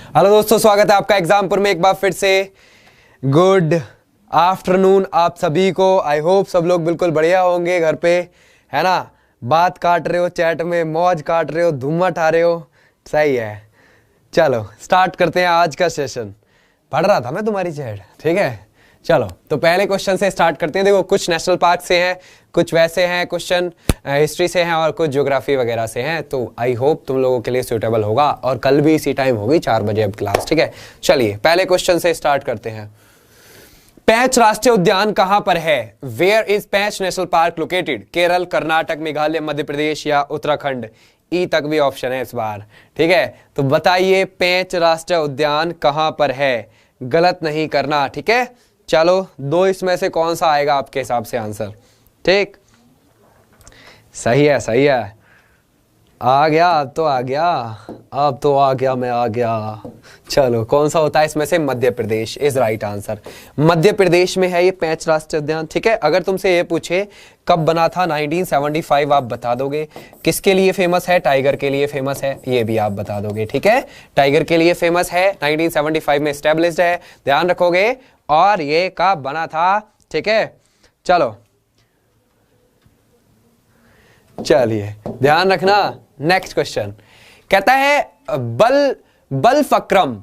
Hello दोस्तों, स्वागत है आपका एग्जामपुर में एक बार फिर से। गुड आफ्टरनून आप सभी को। आई होप सब लोग बिल्कुल बढ़िया होंगे घर पे, है ना। बात काट रहे हो, चैट में मौज काट रहे हो, धूम उठा रहे हो, सही है। चलो स्टार्ट करते हैं आज का सेशन। पढ़ रहा था मैं तुम्हारी चैट, ठीक है। चलो तो पहले क्वेश्चन से स्टार्ट करते हैं। देखो कुछ नेशनल पार्क से हैं, कुछ वैसे हैं क्वेश्चन, हिस्ट्री से हैं और कुछ ज्योग्राफी वगैरह से हैं। तो आई होप तुम लोगों के लिए सूटेबल होगा और कल भी इसी टाइम होगी 4 बजे अब क्लास, ठीक है। चलिए पहले क्वेश्चन से स्टार्ट करते हैं। पैंच राष्ट्रीय उद्यान कहां पर है? Where is Pench national park located? Kerala, Karnataka, Meghalaya, Madhya Pradesh या उत्तराखंड? ई तक भी ऑप्शन है इस बार, ठीक है। तो बताइए पैंच राष्ट्रीय उद्यान कहां पर है? गलत नहीं करना, ठीक है। चलो दो इसमें से कौन सा आएगा आपके हिसाब से आंसर? ठीक, सही है, सही है। आ गया, अब तो आ गया, अब तो आ गया, मैं आ गया। चलो कौन सा होता है इसमें से? Madhya Pradesh is right answer. Madhya Pradesh में है ये पैंच राष्ट्रीय उद्यान, ठीक है। अगर तुमसे ये पूछे कब बना था, 1975 आप बता दोगे। किसके लिए फेमस है? टाइगर के लिए फेमस है, ये भी आप बता दोगे, ठीक है। टाइगर के लिए फेमस है, 1975 में एस्टेब्लिश्ड है, ध्यान रखोगे। और ये कब बना था, ठीक है। चलो चलिए ध्यान रखना। नेक्स्ट क्वेश्चन कहता है बलफक्रम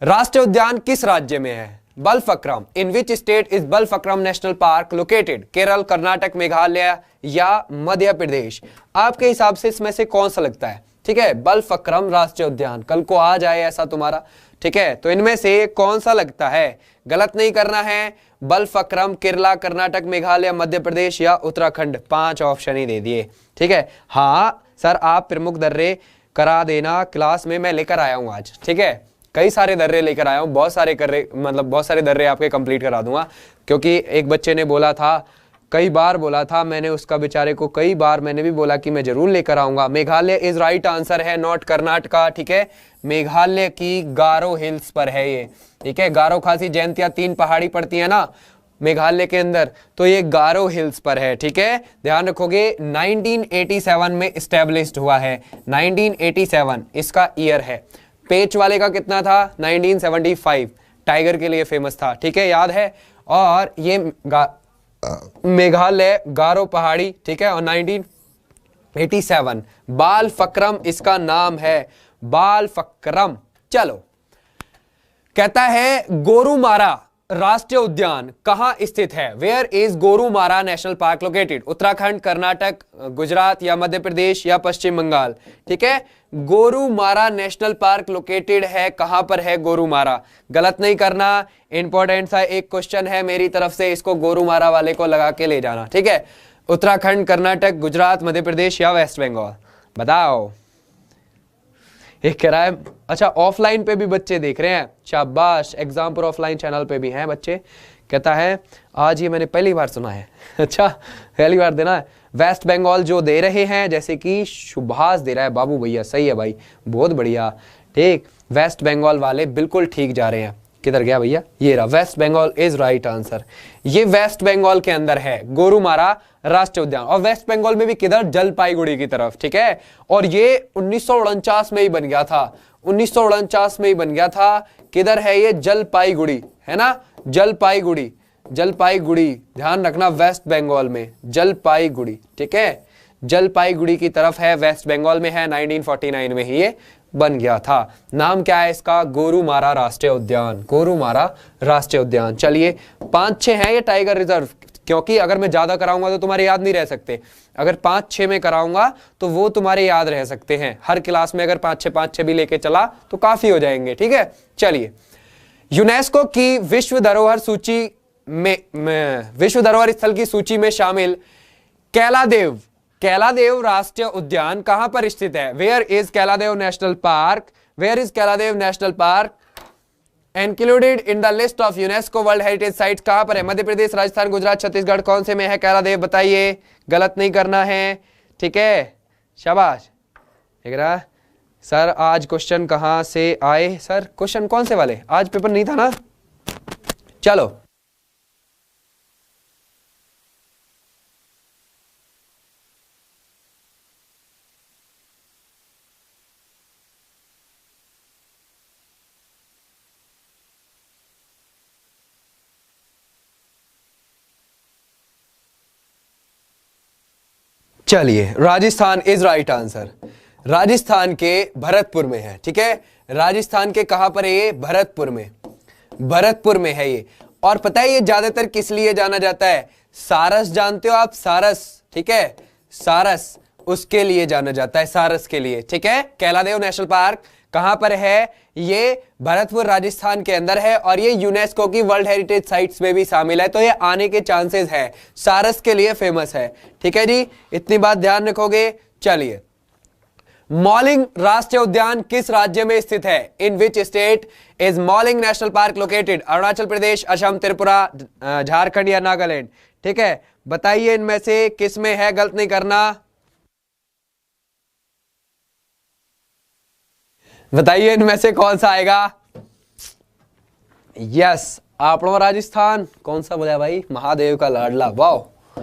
राष्ट्रीय उद्यान किस राज्य में है? Balphakram, in which state is Balphakram national park located? Kerala, Karnataka, Meghalaya या मध्य प्रदेश? आपके हिसाब से इसमें से कौन सा लगता है? ठीक है, बलफक्रम राष्ट्रीय उद्यान कल को आ जाए ऐसा तुम्हारा, ठीक है। तो इनमें से कौन सा लगता है? गलत नहीं करना है। बलफक्रम, केरला, कर्नाटक, मेघालय, मध्य प्रदेश या उत्तराखंड? 5 ऑप्शन ही दे दिए, ठीक है। हाँ सर आप प्रमुख दर्रे करा देना क्लास में, मैं लेकर आया हूं आज, ठीक है। कई सारे दर्रे लेकर आया हूं, बहुत सारे बहुत सारे दर्रे आपके कंप्लीट करा दूंगा। क्योंकि एक बच्चे ने बोला था, कई बार बोला था मैंने उसका, बेचारे को कई बार मैंने भी बोला कि मैं जरूर लेकर आऊंगा। मेघालय इज राइट आंसर है, नॉट कर्नाटका, ठीक है। मेघालय की गारो हिल्स पर है ये, ठीक है। गारो, खासी, जयंतिया 3 पहाड़ी पड़ती है ना मेघालय के अंदर, तो ये गारो हिल्स पर है, ठीक है। ध्यान रखोगे 1987 में एस्टेब्लिश्ड हुआ है, 1987 इसका ईयर है। पेच वाले का कितना था? 1975, टाइगर के लिए फेमस था, ठीक है, याद है। और ये मेघालय गारो पहाड़ी, ठीक है। और 1987 बालफक्रम इसका नाम है, बालफक्रम। चलो कहता है गोरुमारा राष्ट्रीय उद्यान कहां स्थित है? Where is Gorumara national park located? Uttarakhand, Karnataka, Gujarat या मध्य प्रदेश या पश्चिम बंगाल? ठीक है, गोरुमारा नेशनल पार्क लोकेटेड है, कहां पर है गोरुमारा? गलत नहीं करना। इंपॉर्टेंट सा एक क्वेश्चन है मेरी तरफ से, इसको गोरुमारा वाले को लगा के ले जाना, ठीक है। उत्तराखंड, कर्नाटक, गुजरात, मध्य प्रदेश या वेस्ट बंगाल? बताओ। एक कह रहा है, अच्छा ऑफलाइन पे भी बच्चे देख रहे हैं, शाबाश। एग्जाम पर ऑफलाइन चैनल पे भी हैं बच्चे। कहता है आज ये मैंने पहली बार सुना है अच्छा पहली बार देना है। वेस्ट बंगाल जो दे रहे हैं, जैसे कि सुभाष दे रहा है, बाबू भैया सही है भाई, बहुत बढ़िया, ठीक। वेस्ट बंगाल वाले बिल्कुल ठीक जा रहे हैं। किधर गया भैया? ये रहा, West Bengal is right answer. ये वेस्ट बंगाल के अंदर है गोरुमारा राष्ट्रीय उद्यान। और वेस्ट बंगाल में भी किधर? जलपाईगुड़ी की तरफ, ठीक है। और ये 1949 में ही बन गया था, 1949 में ही बन गया था। किधर है ये? जलपाईगुड़ी, है ना, जलपाईगुड़ी, जलपाईगुड़ी, ध्यान रखना, वेस्ट बंगाल में जलपाईगुड़ी, ठीक है। जलपाईगुड़ी की तरफ है, वेस्ट बंगाल में है। 1949 में ही ये बन गया था। नाम क्या है इसका? गोरुमारा राष्ट्रीय उद्यान, गोरुमारा राष्ट्रीय उद्यान। चलिए 5-6 हैं ये टाइगर रिजर्व, क्योंकि अगर मैं ज्यादा कराऊंगा तो तुम्हारे याद नहीं रह सकते। अगर 5-6 में कराऊंगा तो वो तुम्हारे याद रह सकते हैं। हर क्लास में अगर 5-6 भी लेके चला तो काफी हो जाएंगे, ठीक है। चलिए, यूनेस्को की विश्व धरोहर सूची में विश्व धरोहर स्थल की सूची में शामिल कैलादेव, कैलादेव राष्ट्रीय उद्यान कहां पर स्थित है? Where is Keoladeo national park? Where is Keoladeo national park included in the list of UNESCO world heritage sites? कहां पर है? मध्य प्रदेश, राजस्थान, गुजरात, छत्तीसगढ़, कौन से में है कैलादेव? बताइए, गलत नहीं करना है, ठीक है, शाबाश। देख रहा सर आज क्वेश्चन कहां से आए? सर क्वेश्चन कौन से वाले? आज पेपर नहीं था ना। चलो चलिए, Rajasthan is right answer. Rajasthan के भरतपुर में है, ठीक है। राजस्थान के कहां पर है ये? भरतपुर में, भरतपुर में है ये। और पता है ये ज्यादातर किस लिए जाना जाता है? सारस, जानते हो आप सारस, ठीक है, सारस, उसके लिए जाना जाता है, सारस के लिए, ठीक है। कैलादेव नेशनल पार्क कहां पर है? ये भरतपुर राजस्थान के अंदर है और ये यूनेस्को की वर्ल्ड हेरिटेज साइट्स में भी शामिल है, तो ये आने के चांसेस है, सारस के लिए फेमस है, ठीक है जी। इतनी बात ध्यान रखोगे। चलिए, मॉलिंग राष्ट्रीय उद्यान किस राज्य में स्थित है? In which state is Mouling national park located? Arunachal Pradesh, Assam, Tripura, Jharkhand या नागालैंड, ठीक है। बताइए इनमें से किस में है, गलत नहीं करना। बताइए इनमें से कौन सा आएगा? यस, आपनो राजस्थान। कौन सा बोला भाई? महादेव का लाडला, वाह,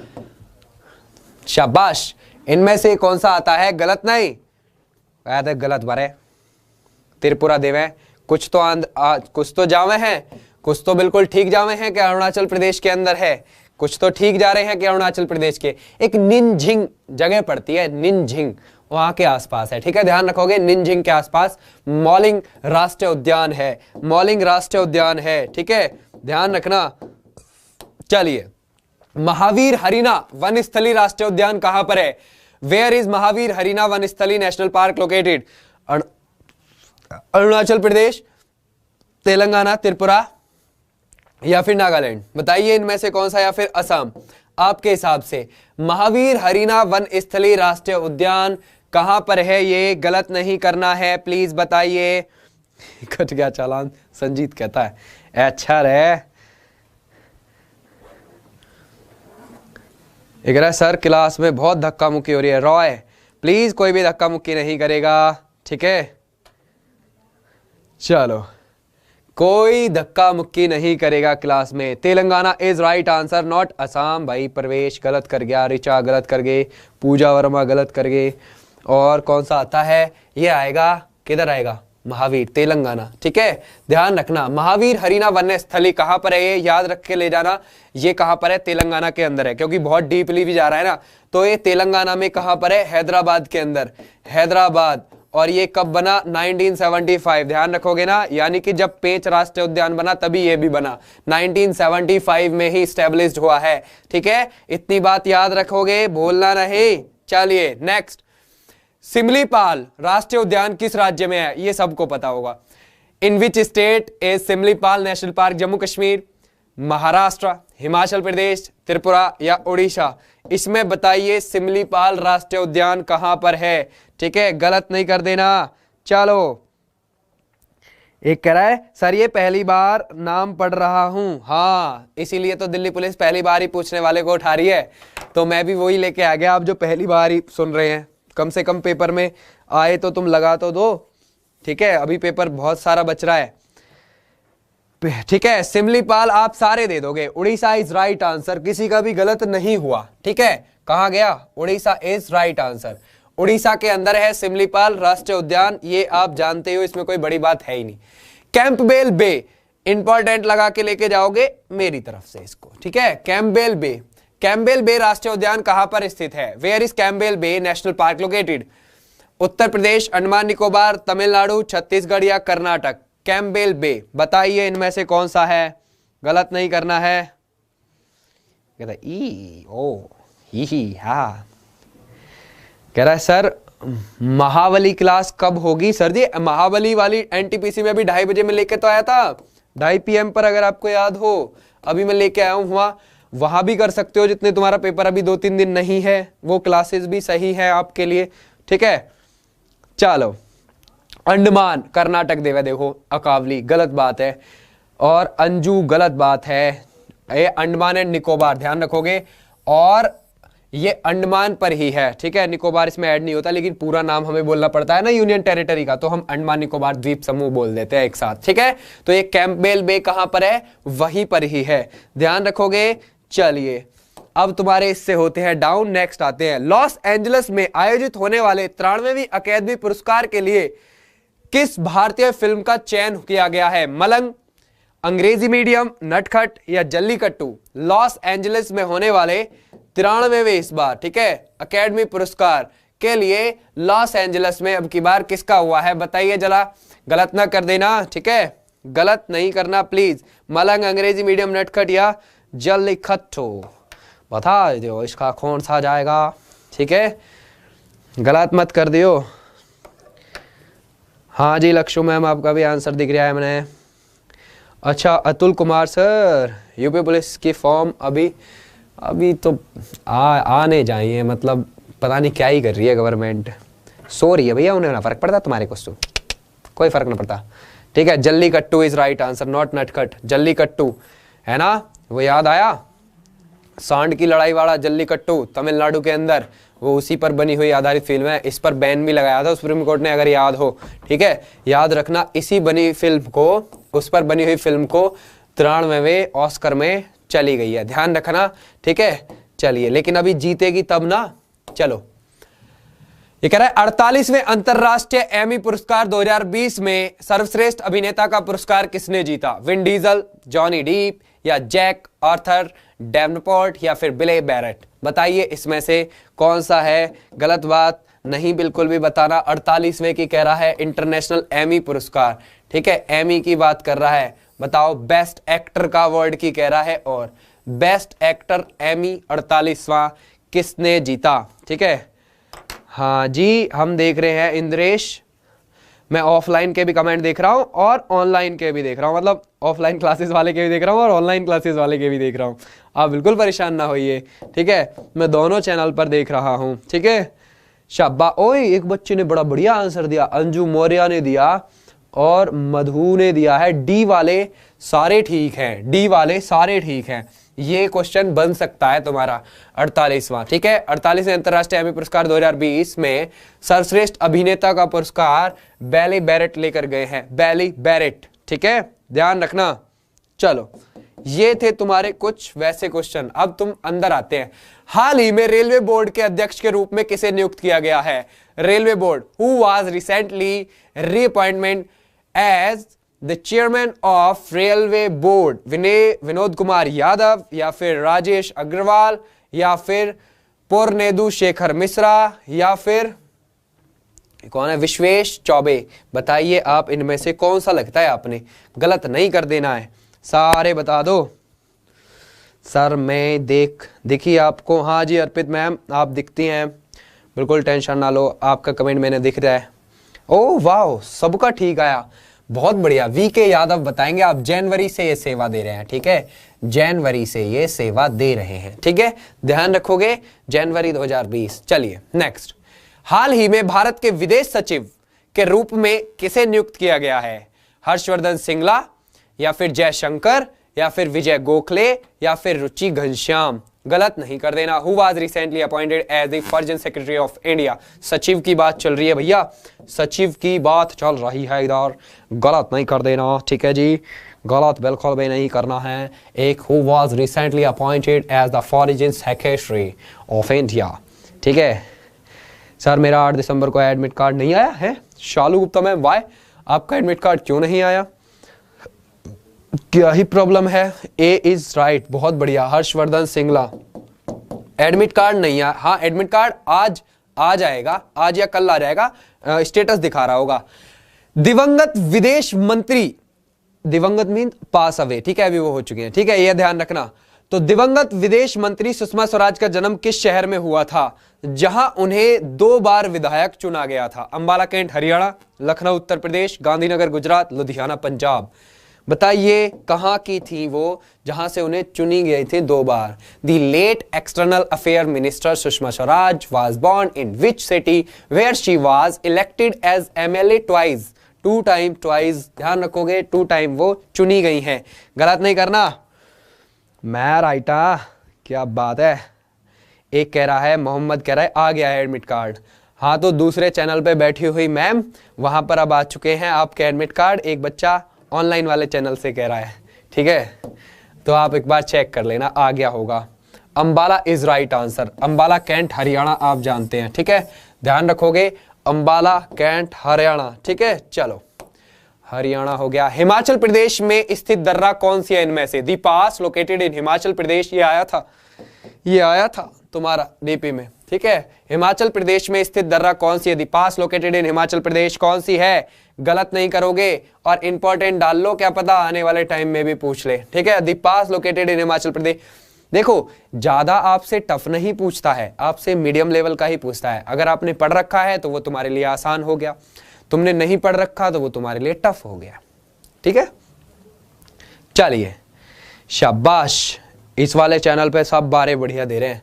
शाबाश। इनमें से कौन सा आता है? गलत नहीं, गलत बारे। त्रिपुरा देवे, कुछ तो जावे हैं, कुछ तो बिल्कुल ठीक जावे हैं कि अरुणाचल प्रदेश के अंदर है, कुछ तो ठीक जा रहे हैं कि अरुणाचल प्रदेश के एक निनझिंग जगह पड़ती है, निनझिंग, वहां के आसपास है, ठीक है। ध्यान रखोगे, निनझिंग के आसपास मॉलिंग राष्ट्रीय उद्यान है, मॉलिंग राष्ट्रीय उद्यान है, ठीक है, ध्यान रखना। चलिए, महावीर हरिना वनस्थली राष्ट्रीय उद्यान कहां पर है? Where is Mahavir Harina Vanasthali national park located? Arunachal Pradesh, Telangana, Tripura या फिर नागालैंड? बताइए इनमें से कौन सा, या फिर असम। आपके हिसाब से महावीर हरिना वनस्थली राष्ट्रीय उद्यान कहां पर है? ये गलत नहीं करना है, प्लीज बताइए। कट गया चालान, संजीत कहता है अच्छा रे। एक सर क्लास में बहुत धक्का मुक्की हो रही है। रॉय प्लीज कोई भी धक्का मुक्की नहीं करेगा, ठीक है। चलो, कोई धक्का मुक्की नहीं करेगा क्लास में। Telangana is right answer, not Assam. भाई प्रवेश गलत कर गया, रिचा गलत कर गए, पूजा वर्मा गलत कर गए। और कौन सा आता है? ये आएगा, किधर आएगा? महावीर, तेलंगाना, ठीक है। ध्यान रखना, महावीर हरिना वन्य स्थली कहां पर है? ये याद रख के ले जाना। ये कहां पर है? तेलंगाना के अंदर है, क्योंकि बहुत डीपली भी जा रहा है ना। तो ये तेलंगाना में कहां पर है? हैदराबाद के अंदर, हैदराबाद। और ये कब बना? 1975, ध्यान रखोगे ना। यानी कि जब पेंच राष्ट्रीय उद्यान बना तभी ये भी बना, 1975 में ही स्टैब्लिश्ड हुआ है, ठीक है। इतनी बात याद रखोगे, भूलना नहीं। चलिए नेक्स्ट, सिमलीपाल राष्ट्रीय उद्यान किस राज्य में है? ये सबको पता होगा। In which state is Similipal national park? Jammu Kashmir, Maharashtra, Himachal Pradesh, Tripura या उड़ीसा? इसमें बताइए सिमलीपाल राष्ट्रीय उद्यान कहां पर है, ठीक है, गलत नहीं कर देना। चलो, एक कह रहा है सर ये पहली बार नाम पढ़ रहा हूं। हाँ, इसीलिए तो दिल्ली पुलिस पहली बार ही पूछने वाले को उठा रही है, तो मैं भी वही लेके आ गया। आप जो पहली बार ही सुन रहे हैं, कम से कम पेपर में आए तो तुम लगा तो दो, ठीक है। अभी पेपर बहुत सारा बच रहा है, ठीक है। सिमलीपाल आप सारे दे दोगे। उड़ीसा इज राइट आंसर, किसी का भी गलत नहीं हुआ, ठीक है। कहां गया? Orissa is right answer. Orissa के अंदर है सिमलीपाल राष्ट्रीय उद्यान, ये आप जानते हो, इसमें कोई बड़ी बात है ही नहीं। कैंपबेल बे, इंपॉर्टेंट लगा के लेके जाओगे मेरी तरफ से इसको, ठीक है। कैंपबेल बे, कैंपबेल बे राष्ट्रीय उद्यान कहां पर स्थित है? Where is Campbell bay national park located? Uttar Pradesh, Andaman Nicobar, Tamil Nadu, Chhattisgarh या कर्नाटक? कैंपबेल बे, बताइए इनमें से कौन सा है, गलत नहीं करना है। कहता ई ओ ही हाँ, कह रहा है सर महाबली क्लास कब होगी? सर जी महाबली वाली एनटीपीसी में भी 2:30 बजे में लेके तो आया था, 2:30 PM पर, अगर आपको याद हो। अभी मैं लेके आया हूँ, वहां भी कर सकते हो, जितने तुम्हारा पेपर अभी 2-3 दिन नहीं है, वो क्लासेस भी सही है आपके लिए, ठीक है। चलो, अंडमान कर्नाटक देवे, देखो अकावली गलत बात है, और अंजू गलत बात है। ये अंडमान एंड निकोबार, ध्यान रखोगे। और ये अंडमान पर ही है, ठीक है। निकोबार इसमें ऐड नहीं होता, लेकिन पूरा नाम हमें बोलना पड़ता है ना यूनियन टेरिटरी का, तो हम अंडमान निकोबार द्वीप समूह बोल देते हैं एक साथ, ठीक है। तो ये कैंपबेल बे कहां पर है? वहीं पर ही है, ध्यान रखोगे। चलिए, अब तुम्हारे इससे होते हैं डाउन, नेक्स्ट आते हैं। लॉस एंजलिस में आयोजित होने वाले 93वीं अकेडमी पुरस्कार के लिए किस भारतीय फिल्म का चयन किया गया है? मलंग, अंग्रेजी मीडियम, नटखट या जल्लीकट्टू? लॉस एंजलिस में होने वाले 93वें इस बार, ठीक है, अकेडमी पुरस्कार के लिए लॉस एंजलिस में अब की बार किसका हुआ है बताइए जरा, गलत ना कर देना, ठीक है, गलत नहीं करना प्लीज। मलंग, अंग्रेजी मीडियम, नटखट या जल्लीकट्टू, बता दो इसका कौन सा जाएगा, ठीक है, गलत मत कर दियो। हाँ जी लक्ष्मी मैम, आपका भी आंसर दिख रहा है मैंने। अच्छा Atul Kumar sir, UP police की फॉर्म अभी तो आने चाहिए, मतलब पता नहीं क्या ही कर रही है गवर्नमेंट, सो रही है भैया, उन्हें ना फर्क पड़ता, तुम्हारे को तो कोई फर्क ना पड़ता, ठीक है। Jallikattu is right answer, not नटखट, जल्लीकट्टू है ना, वो याद आया, सांड की लड़ाई वाला जल्लीकट्टू तमिलनाडु के अंदर, वो उसी पर बनी हुई आधारित फिल्म है, इस पर बैन भी लगाया था सुप्रीम कोर्ट ने, अगर याद हो, ठीक है, याद रखना, इसी बनी फिल्म को, उस पर बनी हुई फिल्म को 93वें ऑस्कर में चली गई है, ध्यान रखना, ठीक है। चलिए, लेकिन अभी जीतेगी तब ना। चलो, ये कह रहा है 48वें अंतरराष्ट्रीय एमी पुरस्कार 2020 में सर्वश्रेष्ठ अभिनेता का पुरस्कार किसने जीता? विन डीजल, जॉनी डीप या जैक आर्थर डेवनपोर्ट या फिर बिले बैरेट, बताइए इसमें से कौन सा है। गलत बात नहीं बिल्कुल भी बताना। 48वें की कह रहा है इंटरनेशनल एमी पुरस्कार, ठीक है, एमी की बात कर रहा है। बताओ बेस्ट एक्टर का वर्ड की कह रहा है, और बेस्ट एक्टर एमी 48वां किसने जीता, ठीक है। हाँ जी, हम देख रहे हैं इंद्रेश, मैं ऑफलाइन के भी कमेंट देख रहा हूँ और ऑनलाइन के भी देख रहा हूँ, मतलब ऑफलाइन क्लासेस वाले के भी देख रहा हूँ और ऑनलाइन क्लासेस वाले के भी देख रहा हूँ। आप बिल्कुल परेशान ना होइए, ठीक है, मैं दोनों चैनल पर देख रहा हूँ, ठीक है। शाबा, ओए एक बच्चे ने बड़ा बढ़िया आंसर दिया, अंजू मौर्य ने दिया और मधु ने दिया है, डी वाले सारे ठीक हैं, डी वाले सारे ठीक हैं। ये क्वेश्चन बन सकता है तुम्हारा 48वां, ठीक है। 48वें अंतरराष्ट्रीय एमी पुरस्कार 2020 में सर्वश्रेष्ठ अभिनेता का पुरस्कार बैली बैरेट लेकर गए हैं, बैली बैरेट, ठीक है, ध्यान रखना। चलो, ये थे तुम्हारे कुछ वैसे क्वेश्चन। अब तुम अंदर आते हैं। हाल ही में रेलवे बोर्ड के अध्यक्ष के रूप में किसे नियुक्त किया गया है? Railway board, who was recently reappointment as the chairman of railway board? Vinod Kumar Yadav या फिर राजेश अग्रवाल या फिर पूर्णेदु शेखर मिश्रा या फिर कौन है, विश्वेश चौबे, बताइए आप इनमें से कौन सा लगता है आपने। गलत नहीं कर देना है, सारे बता दो। सर मैं दिखी आपको? हाँ जी अर्पित मैम, आप दिखती हैं, बिल्कुल टेंशन ना लो, आपका कमेंट मैंने दिख रहा है। ओह वाह, सबका ठीक आया, बहुत बढ़िया। वीके यादव बताएंगे, आप जनवरी से ये सेवा दे रहे हैं, ठीक है, जनवरी से ये सेवा दे रहे हैं, ठीक है, ध्यान रखोगे, जनवरी 2020। चलिए नेक्स्ट। हाल ही में भारत के विदेश सचिव के रूप में किसे नियुक्त किया गया है? हर्षवर्धन श्रृंगला या फिर जयशंकर या फिर विजय गोखले या फिर रुचि घनश्याम? गलत नहीं कर देना। Who was recently appointed as the foreign secretary of India? सचिव की बात चल रही है भैया, सचिव की बात चल रही है इधर, गलत नहीं कर देना, ठीक है जी, गलत बिल्कुल भी नहीं करना है। एक who was recently appointed as the foreign secretary of India, ठीक है। सर मेरा 8 दिसंबर को एडमिट कार्ड नहीं आया है। शालू गुप्ता मैम, वाई आपका एडमिट कार्ड क्यों नहीं आया, क्या ही प्रॉब्लम है? ए इज राइट, बहुत बढ़िया। हर्षवर्धन श्रृंगला, एडमिट कार्ड नहीं आया। हाँ एडमिट कार्ड आज आ जाएगा, आज या कल आ जाएगा, स्टेटस दिखा रहा होगा। दिवंगत विदेश मंत्री, दिवंगत मीन पास अवे, ठीक है, अभी वो हो चुके हैं, ठीक है, यह ध्यान रखना। तो दिवंगत विदेश मंत्री सुषमा स्वराज का जन्म किस शहर में हुआ था जहां उन्हें 2 बार विधायक चुना गया था? अंबाला कैंट हरियाणा, लखनऊ उत्तर प्रदेश, गांधीनगर गुजरात, लुधियाना पंजाब। बताइए कहां की थी वो जहां से उन्हें चुनी गई थी 2 बार? The late external affair minister Sushma Swaraj was born in which city where she was elected as MLA twice? 2 time twice, ध्यान रखोगे, 2 टाइम वो चुनी गई हैं, गलत नहीं करना। मैं राइटा, क्या बात है। एक कह रहा है, मोहम्मद कह रहा है आ गया है एडमिट कार्ड। हाँ तो दूसरे चैनल पे बैठी हुई मैम, वहां पर अब आ चुके हैं आपके एडमिट कार्ड। एक बच्चा ऑनलाइन वाले चैनल से कह रहा है, ठीक है, तो आप एक बार चेक कर लेना, आ गया होगा। Ambala is right answer, Ambala cantt Haryana आप जानते हैं, ठीक है, ध्यान रखोगे, अंबाला कैंट हरियाणा, ठीक है। चलो हरियाणा हो गया। हिमाचल प्रदेश में स्थित दर्रा कौन सी है इनमें से? दी पास लोकेटेड इन हिमाचल प्रदेश, ये आया था, ये आया था, तुम्हारा डीपी में, ठीक है। हिमाचल प्रदेश में स्थित दर्रा कौन सी है? The pass located in Himachal Pradesh कौन सी है? गलत नहीं करोगे और इंपॉर्टेंट डाल लो, क्या पता आने वाले टाइम में भी पूछ ले, ठीक है। The pass located in Himachal Pradesh. देखो ज्यादा आपसे टफ नहीं पूछता है, आपसे मीडियम लेवल का ही पूछता है। अगर आपने पढ़ रखा है तो वो तुम्हारे लिए आसान हो गया, तुमने नहीं पढ़ रखा तो वो तुम्हारे लिए टफ हो गया, ठीक है। चलिए शाबाश, इस वाले चैनल पे सब बारे बढ़िया दे रहे हैं,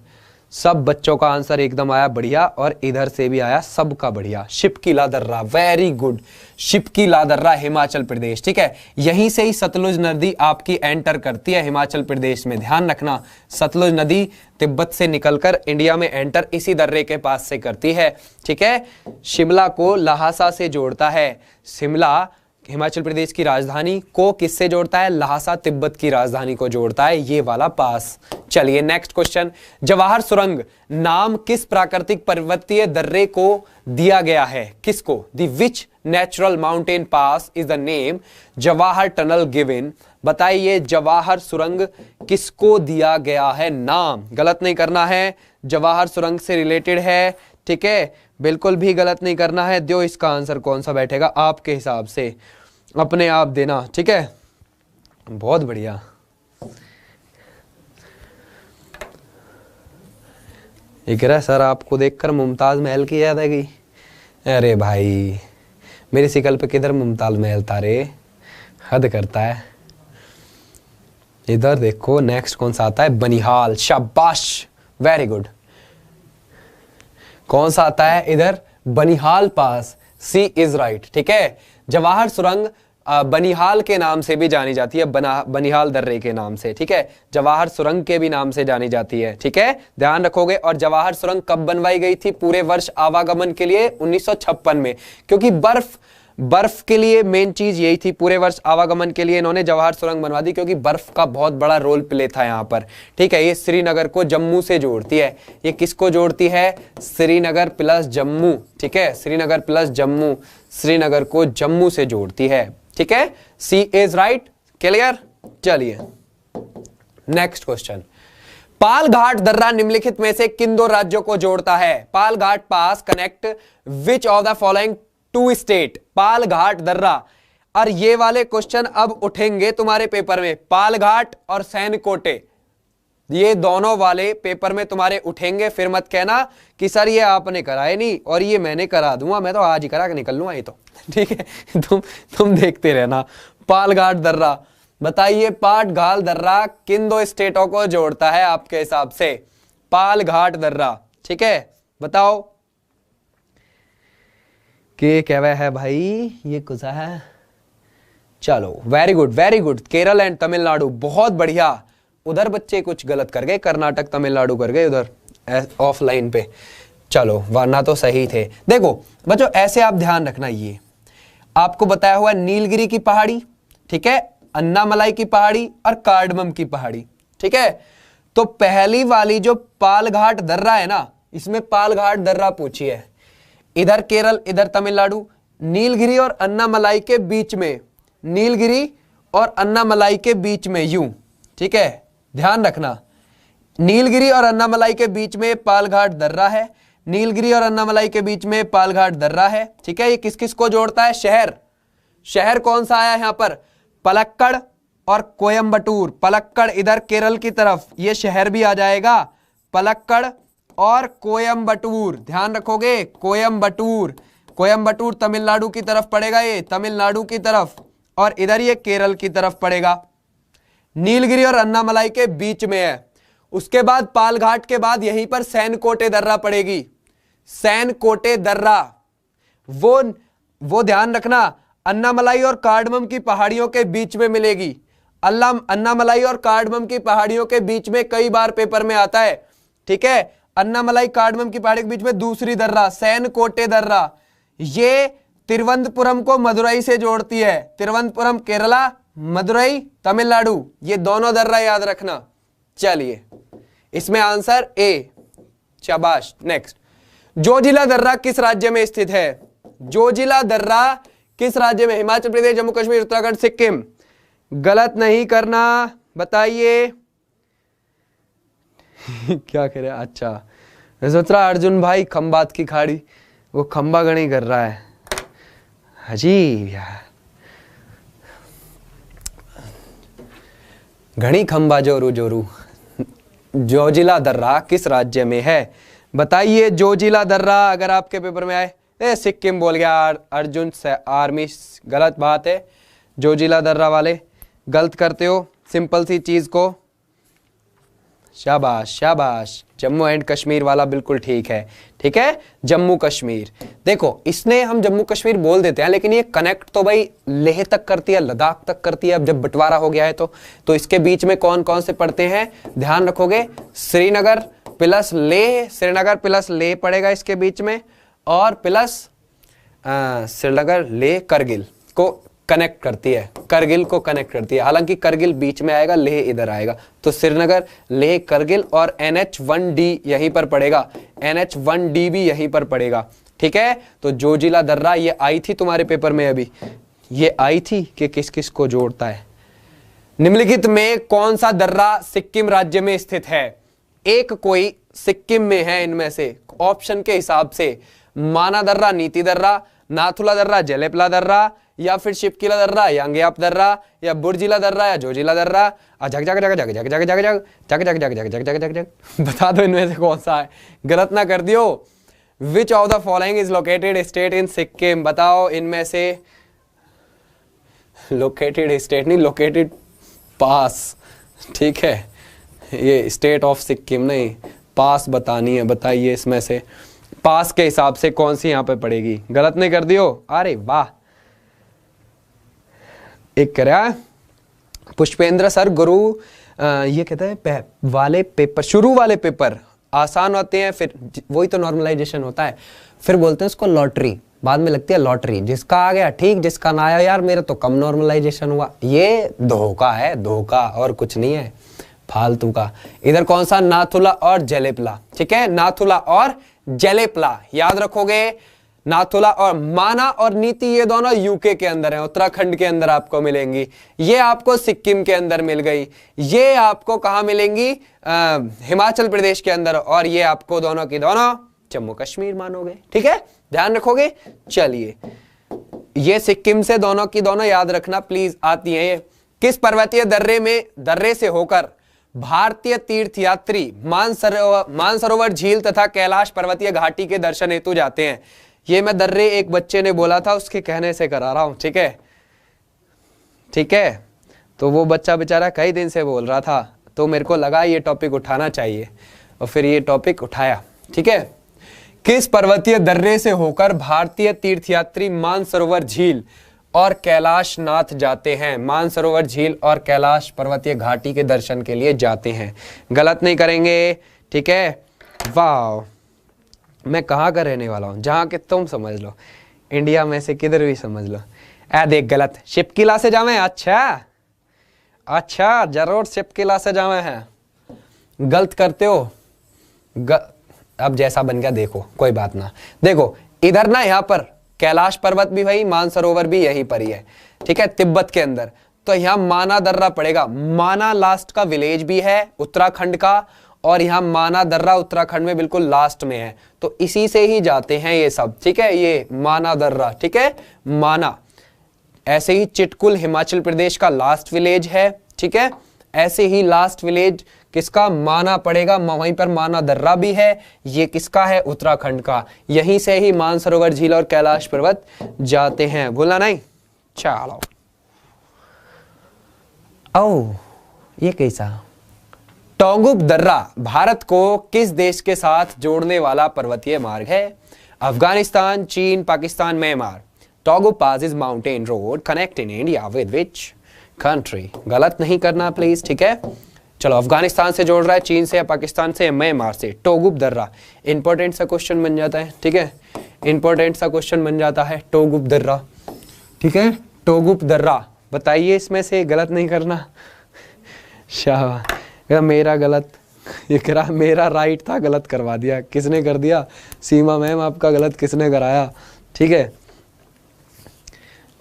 सब बच्चों का आंसर एकदम आया बढ़िया और इधर से भी आया सबका बढ़िया। शिपकीला दर्रा, वेरी गुड, शिपकीला दर्रा हिमाचल प्रदेश, ठीक है। यहीं से ही सतलुज नदी आपकी एंटर करती है हिमाचल प्रदेश में, ध्यान रखना। सतलुज नदी तिब्बत से निकलकर इंडिया में एंटर इसी दर्रे के पास से करती है, ठीक है। शिमला को लहासा से जोड़ता है, शिमला हिमाचल प्रदेश की राजधानी को किससे जोड़ता है? लहासा तिब्बत की राजधानी को जोड़ता है ये वाला पास। चलिए नेक्स्ट क्वेश्चन, जवाहर सुरंग नाम किस प्राकृतिक पर्वतीय दर्रे को दिया गया है? किसको? The which natural mountain pass is the name Jawahar tunnel given? बताइए जवाहर सुरंग किसको दिया गया है नाम? गलत नहीं करना है, जवाहर सुरंग से रिलेटेड है, ठीक है, बिल्कुल भी गलत नहीं करना है। दो इसका आंसर कौन सा बैठेगा आपके हिसाब से, अपने आप देना, ठीक है। बहुत बढ़िया, ये कह रहा है सर आपको देखकर मुमताज महल की याद आ गई। अरे भाई मेरी शिकल पे किधर मुमताज महल था रे, हद करता है। इधर देखो नेक्स्ट कौन सा आता है? बनिहाल, शाबाश, वेरी गुड। कौन सा आता है इधर? बनिहाल पास, सी इज राइट, ठीक है। जवाहर सुरंग बनिहाल के नाम से भी जानी जाती है, बनिहाल दर्रे के नाम से, ठीक है। जवाहर सुरंग के भी नाम से जानी जाती है, ठीक है, ध्यान रखोगे। और जवाहर सुरंग कब बनवाई गई थी पूरे वर्ष आवागमन के लिए? 1956 में, क्योंकि बर्फ के लिए मेन चीज यही थी, पूरे वर्ष आवागमन के लिए इन्होंने जवाहर सुरंग बनवा दी, क्योंकि बर्फ का बहुत बड़ा रोल प्ले था यहाँ पर, ठीक है। ये श्रीनगर को जम्मू से जोड़ती है, ये किसको जोड़ती है? श्रीनगर प्लस जम्मू, ठीक है, श्रीनगर प्लस जम्मू, श्रीनगर को जम्मू से जोड़ती है, ठीक है। सी इज राइट, क्लियर। चलिए नेक्स्ट क्वेश्चन, पाल घाट दर्रा निम्नलिखित में से किन दो राज्यों को जोड़ता है? Palghat pass connect which of the following two state? Palghat दर्रा, और ये वाले क्वेश्चन अब उठेंगे तुम्हारे पेपर में, पाल घाट और सैनकोटे, ये दोनों वाले पेपर में तुम्हारे उठेंगे। फिर मत कहना कि सर ये आपने कराए नहीं और ये मैंने करा दूंगा, मैं तो आज ही करा के निकल लूंगा ये तो, ठीक है। तुम देखते रहना। पाल घाट दर्रा, बताइए पाट घाल दर्रा किन दो स्टेटों को जोड़ता है आपके हिसाब से? पाल घाट दर्रा, ठीक है, बताओ। के क्या है भाई, ये कुछ है। चलो very good very good, Kerala and Tamil Nadu, बहुत बढ़िया। उधर बच्चे कुछ गलत कर गए, कर्नाटक तमिलनाडु कर गए उधर ऑफलाइन पे, चलो वरना तो सही थे। देखो बच्चों ऐसे आप ध्यान रखना, ये आपको बताया हुआ नीलगिरी की पहाड़ी, ठीक है, अन्नामलाई की पहाड़ी और कार्डमम की पहाड़ी, ठीक है। तो पहली वाली जो पालघाट दर्रा है ना, इसमें पालघाट दर्रा पूछी है, इधर केरल इधर तमिलनाडु, नीलगिरी और अन्नामलाई के बीच में, नीलगिरी और अन्नामलाई के बीच में यूं, ठीक है, ध्यान रखना। नीलगिरी और अन्नामलाई के बीच में पालघाट दर्रा है, नीलगिरी और अन्नामलाई के बीच में पालघाट दर्रा है, ठीक है। ये किस किस को जोड़ता है? शहर, शहर कौन सा आया यहां पर? पलक्कड़ और कोयम्बटूर। पलक्कड़ इधर केरल की तरफ, ये शहर भी आ जाएगा, पलक्कड़ और कोयम्बटूर, ध्यान रखोगे। कोयम्बटूर, कोयम्बटूर तमिलनाडु की तरफ पड़ेगा, ये तमिलनाडु की तरफ, और इधर ये केरल की तरफ पड़ेगा। नीलगिरी और अन्नामलाई के बीच में है। उसके बाद पालघाट के बाद यहीं पर सैनकोटे दर्रा पड़ेगी, सैनकोटे दर्रा, वो ध्यान रखना, अन्नामलाई और कार्डमम की पहाड़ियों के बीच में मिलेगी। अन्नामलाई और कार्डमम की पहाड़ियों के बीच में कई बार पेपर में आता है, ठीक है। अन्नामलाई कार्डमम की पहाड़ी के बीच में दूसरी दर्रा सैनकोटे दर्रा, ये तिरुवनंतपुरम को मदुरई से जोड़ती है। तिरुवनंतपुरम केरला, मदुरई तमिलनाडु, ये दोनों दर्रा याद रखना। चलिए इसमें आंसर ए, शाबाश। नेक्स्ट, जोजिला दर्रा किस राज्य में स्थित है? जोजिला दर्रा किस राज्य में? हिमाचल प्रदेश, जम्मू कश्मीर, उत्तराखंड, सिक्किम। गलत नहीं करना, बताइए। क्या कह रहे हैं? अच्छा, मैं सोच रहा अर्जुन भाई खंबात की खाड़ी, वो खंबा गणी कर रहा है। अजीब यार, घनी खंबा जोरू जोरू। जोजिला दर्रा किस राज्य में है? बताइए जोजिला दर्रा अगर आपके पेपर में आए। सिक्किम बोल गया अर्जुन से आर्मी, गलत बात है। जोजिला दर्रा वाले गलत करते हो सिंपल सी चीज को। शाबाश शाबाश। जम्मू एंड कश्मीर वाला बिल्कुल ठीक है, ठीक है, जम्मू कश्मीर। देखो इसने हम जम्मू कश्मीर बोल देते हैं, लेकिन ये कनेक्ट तो भाई लेह तक करती है, लद्दाख तक करती है। अब जब बंटवारा हो गया है तो इसके बीच में कौन कौन से पड़ते हैं ध्यान रखोगे। श्रीनगर प्लस लेह, श्रीनगर प्लस लेह पड़ेगा इसके बीच में, और प्लस श्रीनगर लेह करगिल को कनेक्ट करती है, करगिल को कनेक्ट करती है। हालांकि करगिल बीच में आएगा, लेह इधर आएगा, तो श्रीनगर लेह करगिल और NH1D यहीं पर पड़ेगा, NH1D भी यहीं पर पड़ेगा, ठीक है। तो जोजिला दर्रा ये आई थी तुम्हारे पेपर में, अभी ये आई थी कि किस किस को जोड़ता है। निम्नलिखित में कौन सा दर्रा सिक्किम राज्य में स्थित है? एक कोई सिक्किम में है इनमें से, ऑप्शन के हिसाब से माना दर्रा, नीति दर्रा, नाथुला दर्रा, जलेपला दर्रा, या फिर शिपकिला दर्रा, यांगयाप दर्रा, या बुर्जिला दर्रा, या जोजिला दर्रा। जग जग जग जग जग जग जग जग जग जग जग जग जग जग जग, बता दो इनमें से कौन सा है, गलत ना कर दियो। विच of the following is located state in Sikkim? बताओ इनमें से, लोकेटेड स्टेट नहीं, लोकेटेड पास, ठीक है, ये स्टेट ऑफ सिक्किम नहीं, पास बतानी है। बताइए इसमें से पास के हिसाब से कौन सी यहां पे पड़ेगी? गलत नहीं कर दियो, अरे वाह। एक करा पुष्पेंद्र सर गुरु, ये कहता है वाले पेपर, शुरू वाले पेपर आसान होते हैं, फिर वही तो नॉर्मलाइजेशन होता है, फिर बोलते हैं उसको लॉटरी, बाद में लगती है लॉटरी। जिसका आ गया ठीक, जिसका ना आया यार मेरा तो कम नॉर्मलाइजेशन हुआ। ये धोखा है, धोखा और कुछ नहीं है, फालतू का। इधर कौन सा? नाथुला और जलेपला, ठीक है, नाथुला और जलेपला याद रखोगे। नाथुला और माना और नीति ये दोनों यूके के अंदर हैं, उत्तराखंड के अंदर आपको मिलेंगी। ये आपको सिक्किम के अंदर मिल गई, ये आपको कहां मिलेंगी? हिमाचल प्रदेश के अंदर, और ये आपको दोनों की दोनों जम्मू कश्मीर मानोगे, ठीक है, ध्यान रखोगे। चलिए ये सिक्किम से दोनों की दोनों याद रखना प्लीज, आती है ये। किस पर्वतीय दर्रे से होकर भारतीय तीर्थयात्री मानसरोवर झील तथा कैलाश पर्वतीय घाटी के दर्शन हेतु जाते हैं? ये मैं दर्रे एक बच्चे ने बोला था, उसके कहने से करा रहा हूं, ठीक है, ठीक है। तो वो बच्चा बेचारा कई दिन से बोल रहा था, तो मेरे को लगा ये टॉपिक उठाना चाहिए, और फिर ये टॉपिक उठाया, ठीक है। किस पर्वतीय दर्रे से होकर भारतीय तीर्थयात्री मानसरोवर झील और कैलाश नाथ जाते हैं? मानसरोवर झील और कैलाश पर्वतीय घाटी के दर्शन के लिए जाते हैं, गलत नहीं करेंगे, ठीक है। वाह, मैं कहाँ का रहने वाला हूँ, जहाँ के तुम समझ लो, इंडिया में से किधर भी समझ लो। देख गलत, शिपकिला से जावे। अच्छा अच्छा, जरूर शिपकिला से जावे हैं, गलत करते हो। अब जैसा बन गया देखो, कोई बात ना। देखो इधर ना, यहाँ पर कैलाश पर्वत भी भाई, मानसरोवर भी यहीं पर ही है, ठीक है, तिब्बत के अंदर। तो यहाँ माना दर्रा पड़ेगा, माना लास्ट का विलेज भी है उत्तराखंड का, और यहाँ माना दर्रा उत्तराखंड में बिल्कुल लास्ट में है, तो इसी से ही जाते हैं ये सब, ठीक है। ये माना दर्रा, ठीक है, माना। ऐसे ही चिटकुल हिमाचल प्रदेश का लास्ट विलेज है, ठीक है, ऐसे ही लास्ट विलेज किसका? माना पड़ेगा, वहीं पर माना दर्रा भी है। ये किसका है? उत्तराखंड का। यहीं से ही मानसरोवर झील और कैलाश पर्वत जाते हैं, भूलना नहीं। चलो, ओ ये कैसा? टोंगुप दर्रा भारत को किस देश के साथ जोड़ने वाला पर्वतीय मार्ग है? अफगानिस्तान, चीन, Pakistan, Myanmar. Tongup pass is mountain road connecting India with which country? गलत नहीं करना प्लीज, ठीक है। चलो, अफगानिस्तान से जोड़ रहा है, चीन से या पाकिस्तान से या म्यांमार से। टोंगुप दर्रा इंपॉर्टेंट सा क्वेश्चन बन जाता है, ठीक है, इंपॉर्टेंट सा क्वेश्चन बन जाता है टोंगुप दर्रा, ठीक है, टोंगुप दर्रा। बताइए इसमें से, गलत नहीं करना। शाबाश, मेरा गलत, ये करा, मेरा राइट था, गलत करवा दिया। किसने कर दिया? सीमा मैम, आपका गलत किसने कराया, ठीक है।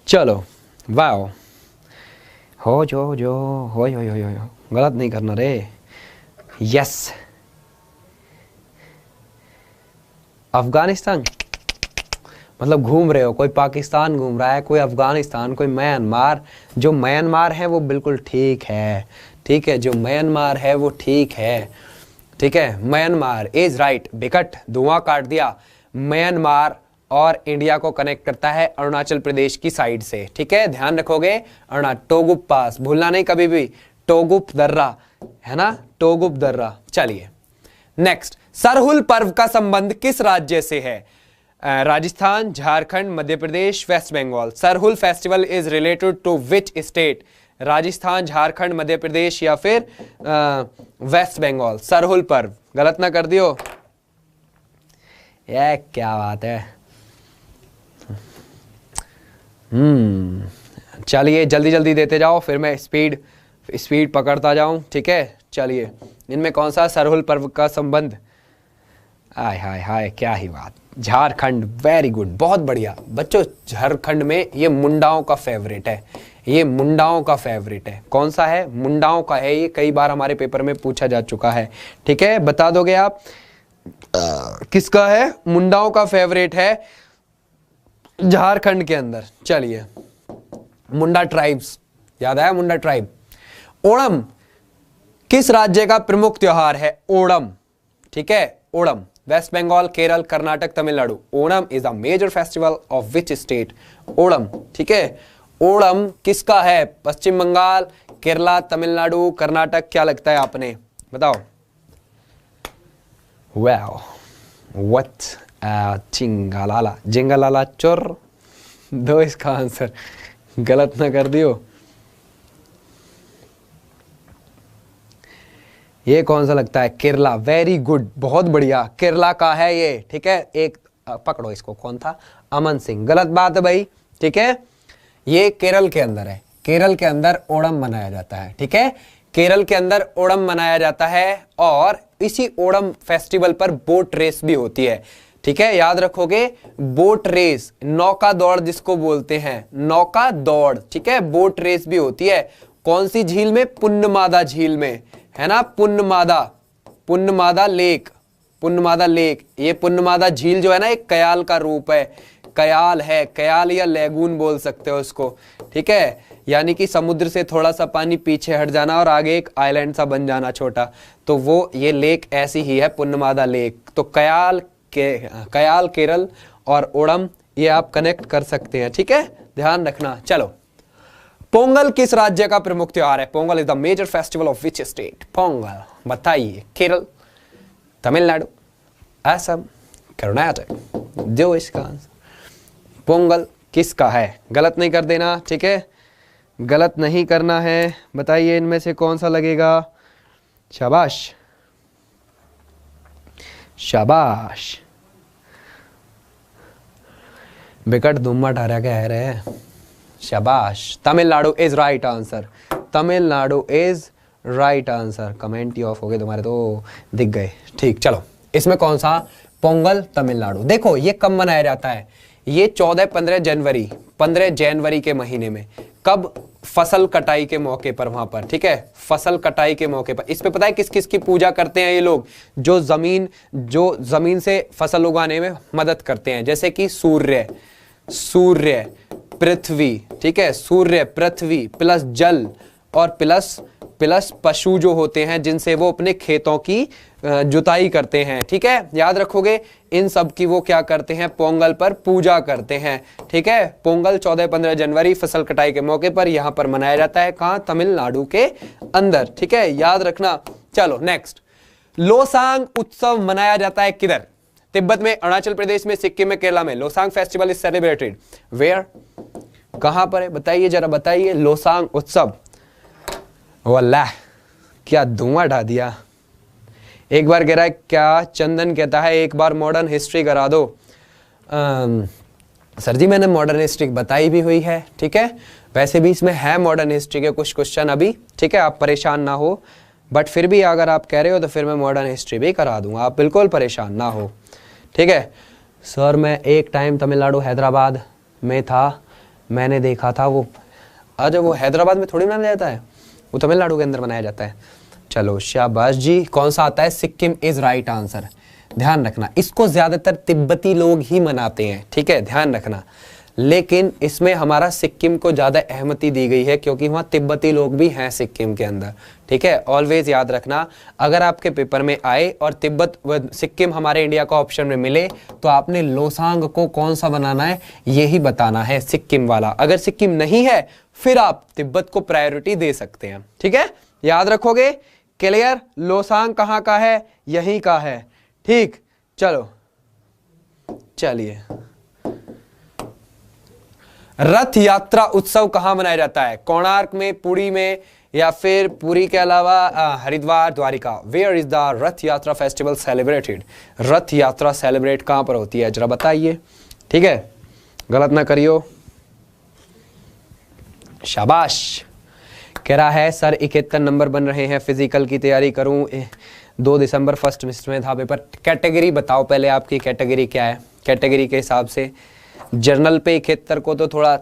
चलो, वाओ, हो जो गलत नहीं करना रे। यस, अफगानिस्तान मतलब घूम रहे हो, कोई पाकिस्तान घूम रहा है, कोई अफगानिस्तान, कोई म्यांमार। जो म्यांमार है वो बिल्कुल ठीक है, ठीक है, जो म्यांमार है वो ठीक है, ठीक है, म्यांमार इज राइट। बिकट धुआं काट दिया। म्यांमार और इंडिया को कनेक्ट करता है अरुणाचल प्रदेश की साइड से, ठीक है, ध्यान रखोगे। टोगुप पास भूलना नहीं कभी भी, टोगुप दर्रा है ना, टोगुप दर्रा। चलिए नेक्स्ट, सरहुल पर्व का संबंध किस राज्य से है? Rajasthan, Jharkhand, Madhya Pradesh, west Bengal. Sarhul festival is related to which state? Rajasthan, Jharkhand, Madhya Pradesh या फिर वेस्ट बंगाल। सरहुल पर्व गलत ना कर दियो। ये क्या बात है। चलिए जल्दी जल्दी देते जाओ, फिर मैं स्पीड पकड़ता जाऊं, ठीक है। चलिए, इनमें कौन सा सरहुल पर्व का संबंध? हाय हाय हाय, क्या ही बात। झारखंड, वेरी गुड, बहुत बढ़िया बच्चों। झारखंड में ये मुंडाओं का फेवरेट है, ये मुंडाओं का फेवरेट है। कौन सा है? मुंडाओं का है। ये कई बार हमारे पेपर में पूछा जा चुका है, ठीक है। बता दोगे आप किसका है? मुंडाओं का फेवरेट है झारखंड के अंदर। चलिए, मुंडा ट्राइब्स, याद आया मुंडा ट्राइब। ओणम किस राज्य का प्रमुख त्योहार है? ओणम, ठीक है, Onam. West Bengal, Kerala, Karnataka, Tamil Nadu. Onam is a major festival of which state? Onam, ठीक है। ओणम किसका है? पश्चिम बंगाल, केरला, तमिलनाडु, कर्नाटक। क्या लगता है आपने, बताओ। वाओ, व्हाट चिंगालाला, जिंगालाला चोर। दो इसका आंसर, गलत ना कर दियो। ये कौन सा लगता है? केरला, वेरी गुड, बहुत बढ़िया, केरला का है ये, ठीक है। एक पकड़ो इसको, कौन था? अमन सिंह। गलत बात है भाई, ठीक है। ये केरल के अंदर है, केरल के अंदर ओणम मनाया जाता है, ठीक है। केरल के अंदर ओणम मनाया जाता है और इसी ओणम फेस्टिवल पर बोट रेस भी होती है, ठीक है। याद रखोगे, बोट रेस, नौका दौड़ जिसको बोलते हैं, नौका दौड़, ठीक है। बोट रेस भी होती है। कौन सी झील में? पुन्नमादा झील में, है ना। पुन्नमादा लेक, पुन्नमादा लेक। ये पुन्नमादा झील जो है ना, एक कयाल का रूप है, कयाल है, कयाल या लेगून बोल सकते हो उसको, ठीक है। यानी कि समुद्र से थोड़ा सा पानी पीछे हट जाना और आगे एक आइलैंड सा बन जाना छोटा, तो वो ये लेक ऐसी ही है, पुन्नमादा लेक। तो कयाल केरल और ओणम ये आप कनेक्ट कर सकते हैं, ठीक है, ध्यान रखना। चलो, पोंगल किस राज्य का प्रमुख त्योहार है? Pongal is the major festival of which state? Pongal बताइए। केरल, तमिलनाडु, असम, कर्नाटक। जो इसका आंसर, पोंगल किसका है? गलत नहीं कर देना, ठीक है, गलत नहीं करना है। बताइए इनमें से कौन सा लगेगा? शाबाश शाबाश, बिकट धुम्मा ठहरा के है रहे। शाबाश, Tamil Nadu is right answer, Tamil Nadu is right answer. Comment he of हो गए तुम्हारे तो, दिख गए, ठीक। चलो, इसमें कौन सा? पोंगल, तमिलनाडु। देखो ये कब मनाया जाता है? ये 14-15 जनवरी, 15 जनवरी के महीने में। कब? फसल कटाई के मौके पर, वहां पर, ठीक है, फसल कटाई के मौके पर। इस पे पता है किस किस की पूजा करते हैं ये लोग? जो जमीन से फसल उगाने में मदद करते हैं, जैसे कि सूर्य, पृथ्वी, ठीक है, सूर्य, पृथ्वी प्लस जल और प्लस पशु जो होते हैं जिनसे वो अपने खेतों की जुताई करते हैं, ठीक है। याद रखोगे, इन सब की वो क्या करते हैं? पोंगल पर पूजा करते हैं, ठीक है। पोंगल 14-15 जनवरी फसल कटाई के मौके पर यहां पर मनाया जाता है। कहां? तमिलनाडु के अंदर, ठीक है, याद रखना। चलो नेक्स्ट, लोसांग उत्सव मनाया जाता है किधर? तिब्बत में, अरुणाचल प्रदेश में, सिक्किम में, केरला में। Losoong festival is celebrated where? कहां पर है? बताइए जरा, बताइए। लोसांग उत्सव, वल्लाह क्या धुआं ढा दिया। एक बार कह रहा है क्या? चंदन कहता है एक बार मॉडर्न हिस्ट्री करा दो। सर जी मैंने मॉडर्न हिस्ट्री बताई भी हुई है, ठीक है। वैसे भी इसमें है मॉडर्न हिस्ट्री के कुछ क्वेश्चन अभी, ठीक है, आप परेशान ना हो। बट फिर भी अगर आप कह रहे हो तो फिर मैं मॉडर्न हिस्ट्री भी करा दूंगा, आप बिल्कुल परेशान ना हो, ठीक है। सर मैं एक टाइम तमिलनाडु हैदराबाद में था, मैंने देखा था वो। अच्छा, वो हैदराबाद में थोड़ी मनाया जाता है, वो तमिलनाडु के अंदर मनाया जाता है। चलो शाबाश जी। कौन सा आता है? Sikkim is right answer. ध्यान रखना, इसको ज्यादातर तिब्बती लोग ही मनाते हैं, ठीक है, ध्यान रखना। लेकिन इसमें हमारा सिक्किम को ज्यादा अहमियत दी गई है क्योंकि वहाँ तिब्बती लोग भी हैं सिक्किम के अंदर, ठीक है। ऑलवेज याद रखना, अगर आपके पेपर में आए और तिब्बत सिक्किम हमारे इंडिया का ऑप्शन में मिले तो आपने लोसांग को कौन सा बनाना है यही बताना है, सिक्किम वाला। अगर सिक्किम नहीं है फिर आप तिब्बत को प्रायोरिटी दे सकते हैं, ठीक है, याद रखोगे। क्लियर? लोसांग कहाँ का है? यहीं का है, ठीक। चलो चलिए, रथ यात्रा उत्सव कहां मनाया जाता है? कोणार्क में, पुरी में, या फिर पुरी के अलावा Haridwar, Dwarka? Where is the Rath Yatra festival celebrated? रथ यात्रा सेलिब्रेट कहां पर होती है जरा बताइए, ठीक है, गलत ना करियो। शाबाश। कह रहा है सर 71 नंबर बन रहे हैं, फिजिकल की तैयारी करूं, 2 दिसंबर फर्स्ट सेमेस्टर में था पेपर। कैटेगरी बताओ पहले, आपकी कैटेगरी क्या है? कैटेगरी के हिसाब से जर्नल पे 71 को तो थोड़ा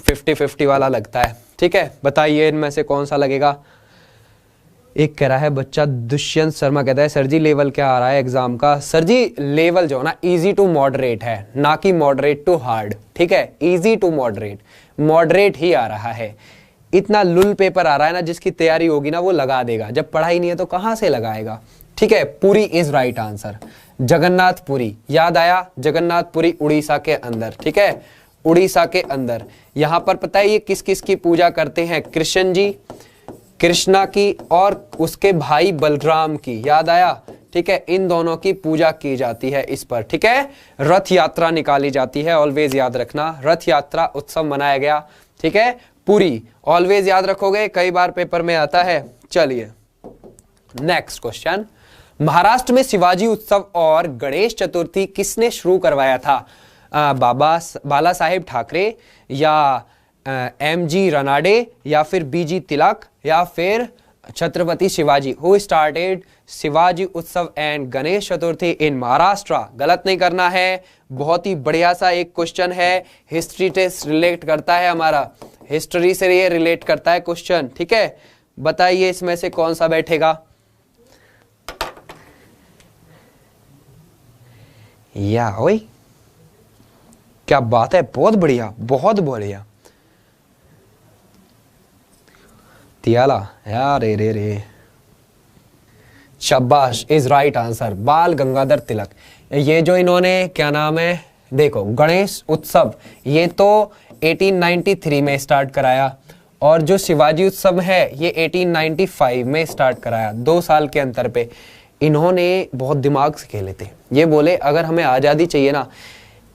50-50 वाला लगता है, ठीक है, बताइए इनमें से कौन सा लगेगा। एक कह रहा है बच्चा दुष्यंत शर्मा, कहता है सर जी लेवल क्या आ रहा है एग्जाम का? सर जी लेवल जो है ना इजी टू मॉडरेट है, ना कि मॉडरेट टू हार्ड, ठीक है, इजी टू मॉडरेट, मॉडरेट ही आ रहा है। इतना लुल पेपर आ रहा है ना, जिसकी तैयारी होगी ना वो लगा देगा, जब पढ़ाई नहीं है तो कहां से लगाएगा, ठीक है। Puri is right answer, Jagannathpuri, याद आया, जगन्नाथपुरी उड़ीसा के अंदर, ठीक है, उड़ीसा के अंदर। यहां पर पता है ये किस किस की पूजा करते हैं? कृष्ण जी, कृष्णा की और उसके भाई बलराम की, याद आया, ठीक है, इन दोनों की पूजा की जाती है इस पर, ठीक है। रथ यात्रा निकाली जाती है, ऑलवेज याद रखना, रथ यात्रा उत्सव मनाया गया, ठीक है, पुरी, ऑलवेज याद रखोगे, कई बार पेपर में आता है। चलिए नेक्स्ट क्वेश्चन, महाराष्ट्र में शिवाजी उत्सव और गणेश चतुर्थी किसने शुरू करवाया था? बाला साहेब ठाकरे, या MG रनाडे, या फिर BG तिलक, या फिर छत्रपति शिवाजी? हु स्टार्टेड शिवाजी उत्सव एंड गणेश चतुर्थी इन महाराष्ट्र? गलत नहीं करना है, बहुत ही बढ़िया सा एक क्वेश्चन है, हिस्ट्री टेस्ट रिलेट करता है, हमारा हिस्ट्री से ये रिलेट करता है क्वेश्चन, ठीक है। बताइए इसमें से कौन सा बैठेगा? या ओए क्या बात है, बहुत बढ़िया, बहुत बढ़िया। तियाला, यार रे रे रे, शाबाश, इज राइट आंसर, बाल गंगाधर तिलक। ये जो इन्होंने क्या नाम है, देखो गणेश उत्सव ये तो 1893 में स्टार्ट कराया, और जो शिवाजी उत्सव है ये 1895 में स्टार्ट कराया, 2 साल के अंतर पे। इन्होंने बहुत दिमाग से खेले थे, ये बोले अगर हमें आज़ादी चाहिए ना,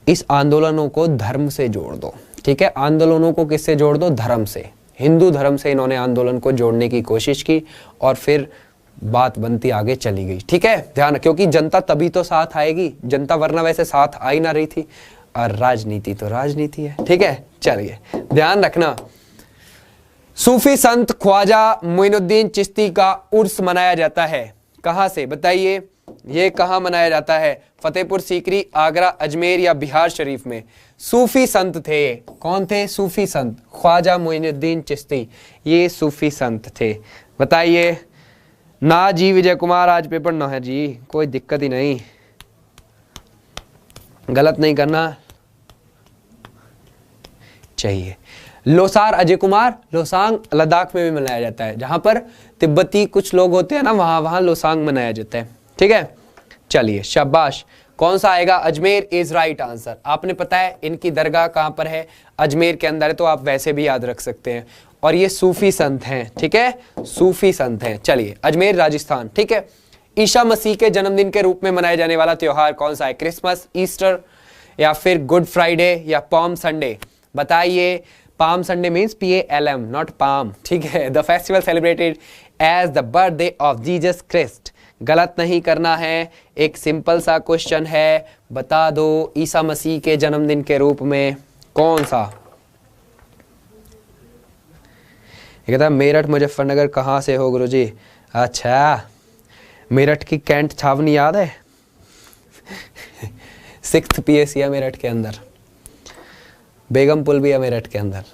इस आंदोलनों को धर्म से जोड़ दो, ठीक है, आंदोलनों को किससे जोड़ दो? धर्म से, हिंदू धर्म से इन्होंने आंदोलन को जोड़ने की कोशिश की, और फिर बात बनती आगे चली गई, ठीक है, ध्यान, क्योंकि जनता तभी तो साथ आएगी, जनता वरना वैसे साथ आ ही ना रही थी, और राजनीति तो राजनीति है, ठीक है। चलिए ध्यान रखना, सूफी संत ख्वाजा मोइनुद्दीन चिश्ती का उर्स मनाया जाता है, कहां से? बताइए, ये कहां मनाया जाता है? फतेहपुर सीकरी, आगरा, अजमेर, या बिहार शरीफ में? सूफी संत थे, कौन थे? सूफी संत ख्वाजा मोइनुद्दीन चिश्ती, ये सूफी संत थे, बताइए। ना जी विजय कुमार, आज पेपर ना है जी, कोई दिक्कत ही नहीं, गलत नहीं करना चाहिए। लोसार अजय कुमार, लोसांग लद्दाख में भी मनाया जाता है, जहां पर तिब्बती कुछ लोग होते हैं ना, वहां लोसांग मनाया जाता है, ठीक है। चलिए शाबाश, कौन सा आएगा? Ajmer is right answer. आपने पता है इनकी दरगाह कहां पर है? अजमेर के अंदर है, तो आप वैसे भी याद रख सकते हैं, और ये सूफी संत हैं, ठीक है, सूफी संत हैं। चलिए अजमेर राजस्थान, ठीक है। ईसा मसीह के जन्मदिन के रूप में मनाया जाने वाला त्योहार कौन सा है? क्रिसमस, ईस्टर, या फिर गुड फ्राइडे, या पाम संडे? बताइए। Palm Sunday means PALM, not palm, ठीक है। The festival celebrated as the birthday of Jesus Christ? गलत नहीं करना है, एक सिंपल सा क्वेश्चन है, बता दो ईसा मसीह के जन्मदिन के रूप में कौन सा? ये कहता है मेरठ मुजफ्फरनगर कहाँ से हो गुरुजी? अच्छा, मेरठ की कैंट छावनी याद है? 6th PSC है मेरठ के अंदर, बेगम पुल भी है मेरठ के अंदर,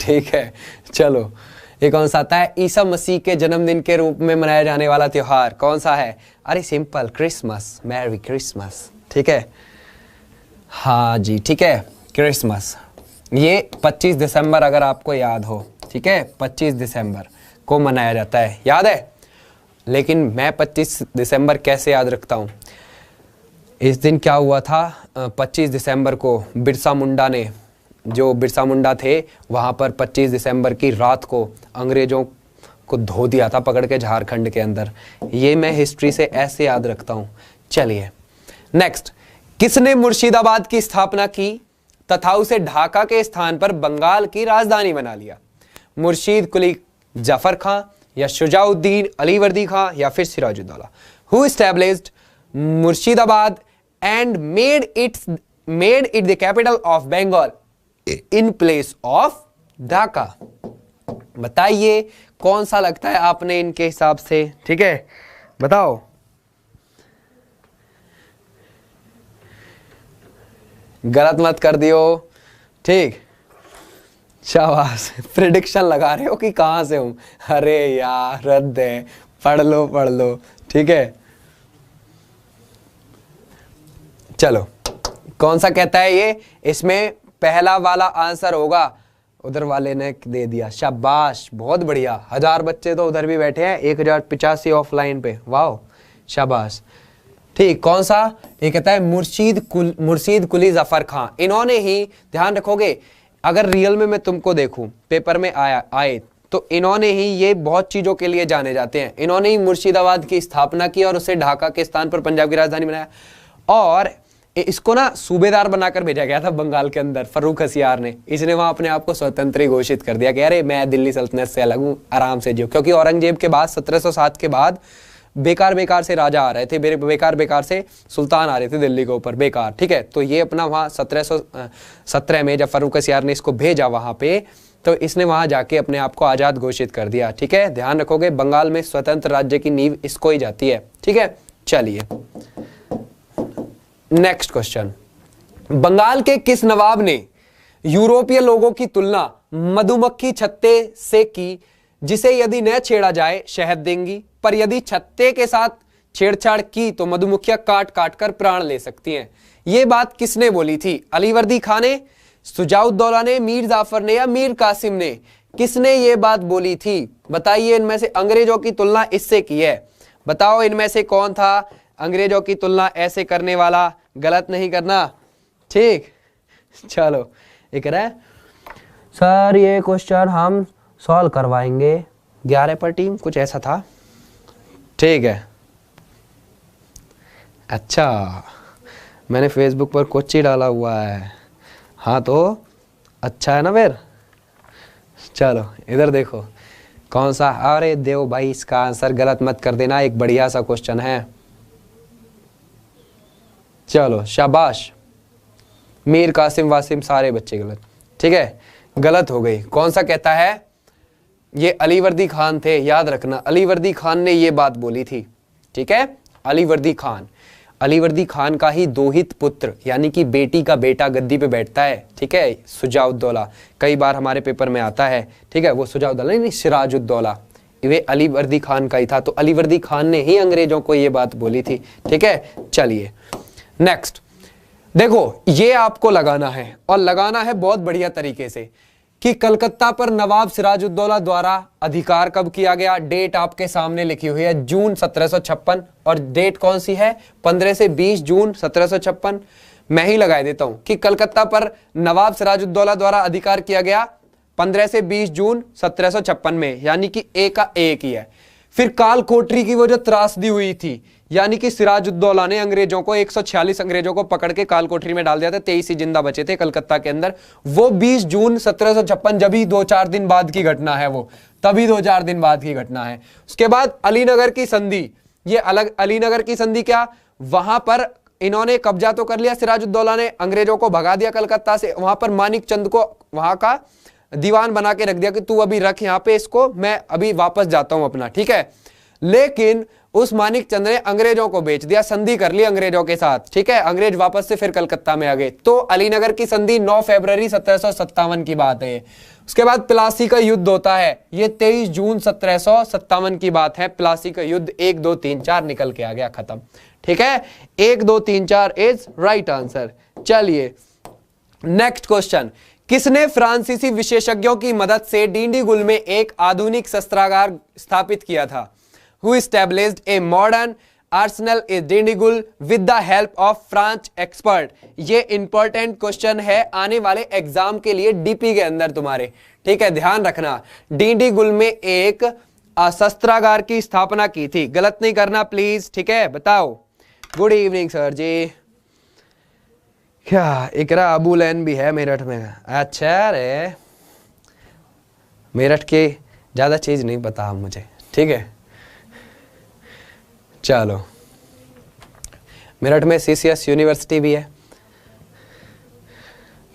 ठीक है। चलो ये कौन सा आता है? ईसा मसीह के जन्मदिन के रूप में मनाया जाने वाला त्योहार कौन सा है? अरे सिंपल, क्रिसमस, मैरी क्रिसमस। ठीक है, हाँ जी ठीक है, क्रिसमस। ये 25 दिसंबर अगर आपको याद हो, ठीक है, 25 दिसंबर को मनाया जाता है, याद है? लेकिन मैं 25 दिसंबर कैसे याद रखता हूँ? इस दिन क्या हुआ था, 25 दिसंबर को बिरसा मुंडा ने, जो बिरसा मुंडा थे वहाँ पर 25 दिसंबर की रात को अंग्रेज़ों को धो दिया था पकड़ के झारखंड के अंदर। ये मैं हिस्ट्री से ऐसे याद रखता हूँ। चलिए नेक्स्ट, किसने मुर्शिदाबाद की स्थापना की तथा उसे ढाका के स्थान पर बंगाल की राजधानी बना लिया? मुर्शीद कुली जफर खां या शुजाउद्दीन अलीवर्दी खां या फिर Sirajuddaulah? Who established Murshidabad and made it the capital of Bengal in place of Dhaka? बताइए कौन सा लगता है आपने इनके हिसाब से, ठीक है, बताओ। गलत मत कर दियो, ठीक, शाबाश। प्रेडिक्शन लगा रहे हो कि कहां से हूं? अरे यार रद्द है, पढ़ लो, ठीक है। चलो कौन सा कहता है ये? इसमें पहला वाला आंसर होगा, उधर वाले ने दे दिया, शाबाश, बहुत बढ़िया। 1000 बच्चे तो उधर भी बैठे हैं, 1085 ऑफलाइन पे, वाह शाबाश। ठीक, कौन सा? ये कहता है मुर्शीद कुली जफर खां। इन्होंने ही, ध्यान रखोगे, अगर रियल में मैं तुमको देखूं, पेपर में आए तो इन्होंने ही, ये बहुत चीजों के लिए जाने जाते हैं, इन्होंने ही मुर्शिदाबाद की स्थापना की और उसे ढाका के स्थान पर पंजाब की राजधानी बनाया। और इसको ना सूबेदार बनाकर भेजा गया था बंगाल के अंदर, फर्रुख हसियार ने। इसने वहां अपने आप को स्वतंत्र घोषित कर दिया कि अरे मैं दिल्ली सल्तनत से अलग हूं, आराम से जियो। क्योंकि औरंगजेब के बाद 1707 के बाद बेकार से राजा आ रहे थे, बेकार से सुल्तान आ रहे थे दिल्ली के ऊपर, बेकार, ठीक है। तो ये अपना वहाँ 1717 में जब फर्रुख हसियार ने इसको भेजा वहाँ पे, तो इसने वहाँ जाके अपने आप को आज़ाद घोषित कर दिया, ठीक है। ध्यान रखोगे, बंगाल में स्वतंत्र राज्य की नींव इसको ही जाती है, ठीक है। चलिए नेक्स्ट क्वेश्चन, बंगाल के किस नवाब ने यूरोपीय लोगों की तुलना मधुमक्खी छत्ते से की, जिसे यदि न छेड़ा जाए शहद देंगी, पर यदि छत्ते के साथ छेड़छाड़ की तो मधुमक्खियां काट काट कर प्राण ले सकती हैं? यह बात किसने बोली थी? अलीवर्दी खान ने, शुजाउद्दौला ने, मीर जाफर ने या मीर कासिम ने? किसने ये बात बोली थी? बताइए, इनमें से अंग्रेजों की तुलना इससे की है, बताओ इनमें से कौन था अंग्रेजों की तुलना ऐसे करने वाला? गलत नहीं करना, ठीक। चलो ये कह रहा है सर ये क्वेश्चन हम सॉल्व करवाएंगे 11 पर टीम, कुछ ऐसा था, ठीक है। अच्छा, मैंने फेसबुक पर कुछ ही डाला हुआ है, हाँ तो अच्छा है ना फिर। चलो इधर देखो कौन सा, अरे देव भाई इसका आंसर गलत मत कर देना, एक बढ़िया सा क्वेश्चन है। चलो शाबाश, मीर कासिम वासिम सारे बच्चे गलत, ठीक है, गलत हो गई। कौन सा कहता है? ये अलीवर्दी खान थे, याद रखना, अलीवर्दी खान ने ये बात बोली थी, ठीक है। अलीवर्दी खान का ही दोहित पुत्र यानी कि बेटी का बेटा गद्दी पे बैठता है, ठीक है, शुजाउद्दौला। कई बार हमारे पेपर में आता है, ठीक है, वो शुजाउद्दौला नहीं, सिराजुद्दौला, वे अलीवर्दी खान का ही था। तो अलीवर्दी खान ने ही अंग्रेजों को ये बात बोली थी, ठीक है। चलिए नेक्स्ट देखो, ये आपको लगाना है और लगाना है बहुत बढ़िया तरीके से कि कलकत्ता पर नवाब सिराजुद्दौला द्वारा अधिकार कब किया गया। डेट आपके सामने लिखी हुई है, जून 1756, और डेट कौन सी है? 15 से 20 जून 1756। मैं ही लगा देता हूं कि कलकत्ता पर नवाब सिराजुद्दौला द्वारा अधिकार किया गया 15 से 20 जून 1756 में, यानी कि ए का एक ही है। फिर काल कोठरी की वो जो त्रासदी हुई थी, यानी कि सिराजुद्दौला ने अंग्रेजों को 146 अंग्रेजों को पकड़ के काल कोठरी में डाल दिया था, 23 ही जिंदा बचे थे कलकत्ता के अंदर। वो 20 जून 1756, जब ही 2-4 दिन बाद की घटना है, वो तभी 2-4 दिन बाद की घटना है। उसके बाद अलीनगर की संधि, ये अलग अलीनगर की संधि, क्या वहां पर इन्होंने कब्जा तो कर लिया, सिराजुद्दौला ने अंग्रेजों को भगा दिया कलकत्ता से, वहां पर मानिक चंद को वहां का दीवान बना के रख दिया कि तू अभी रख यहाँ पे इसको, मैं अभी वापस जाता हूं अपना, ठीक है। लेकिन उस मानिक चंद ने अंग्रेजों को बेच दिया, संधि कर ली अंग्रेजों के साथ, ठीक है। अंग्रेज वापस से फिर कलकत्ता में आ गए, तो अलीनगर की संधि 9 फरवरी 1757 की बात है। उसके बाद प्लासी का युद्ध होता है, ये 23 जून 1757 की बात है। प्लासी का युद्ध 1 2 3 4 निकल के आ गया, खत्म, ठीक है। 1 2 3 4 इज राइट आंसर। चलिए नेक्स्ट क्वेश्चन, किसने फ्रांसीसी विशेषज्ञों की मदद से डिंडीगुल में एक आधुनिक शस्त्रागार स्थापित किया था? Who established a modern arsenal in Dindigul with the help of French expert? ये इंपॉर्टेंट क्वेश्चन है आने वाले एग्जाम के लिए डीपी के अंदर तुम्हारे, ठीक है, ध्यान रखना। डिंडीगुल में एक शस्त्रागार की स्थापना की थी, गलत नहीं करना प्लीज, ठीक है। बताओ। गुड इवनिंग सर जी। क्या इकरा अबूलैन भी है मेरठ में? अच्छा रे, मेरठ की ज्यादा चीज नहीं पता मुझे, ठीक है। चलो, मेरठ में सीसीएस यूनिवर्सिटी भी है।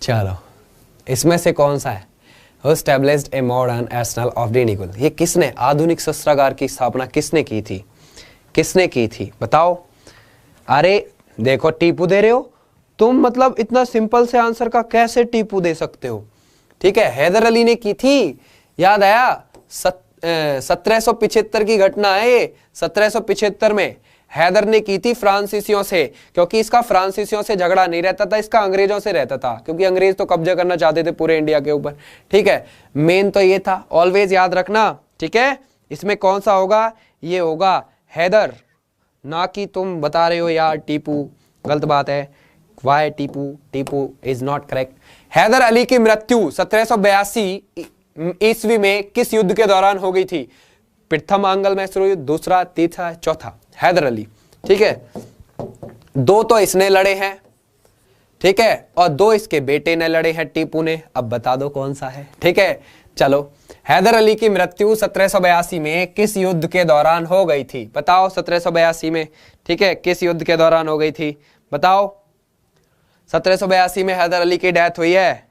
चलो, इसमें से कौन सा है? Who established a modern arsenal of Dindigul? ये किसने, आधुनिक शस्त्रागार की स्थापना किसने की थी? किसने की थी बताओ। अरे देखो, टीपू दे रहे हो तुम, मतलब इतना सिंपल से आंसर का कैसे टीपू दे सकते हो? ठीक है, हैदर अली ने की थी, याद आया। 1775 की घटना है ये। 1775 में हैदर ने की थी फ्रांसीसियों से, क्योंकि इसका फ्रांसीसियों से झगड़ा नहीं रहता था, इसका अंग्रेजों से रहता था, क्योंकि अंग्रेज तो कब्जा करना चाहते थे पूरे इंडिया के ऊपर, ठीक है। मेन तो ये था, ऑलवेज याद रखना, ठीक है। इसमें कौन सा होगा? ये होगा हैदर, ना कि तुम बता रहे हो यार टीपू, गलत बात है। Why Tipu? Tipu is not correct. Haider Ali की मृत्यु 1782 ईस्वी में किस युद्ध के दौरान हो गई थी? प्रथम आंग्ल मैसूर युद्ध, दूसरा, तीसरा, चौथा। हैदर अली, ठीक है। 2 तो इसने लड़े हैं, ठीक है, और 2 इसके बेटे ने लड़े हैं, टीपू ने। अब बता दो कौन सा है, ठीक है। चलो, हैदर अली की मृत्यु 1782 में किस युद्ध के दौरान हो गई थी? बताओ। 1782 में, ठीक है, किस युद्ध के दौरान हो गई थी? बताओ। 1782 में हैदर अली की डेथ हुई है।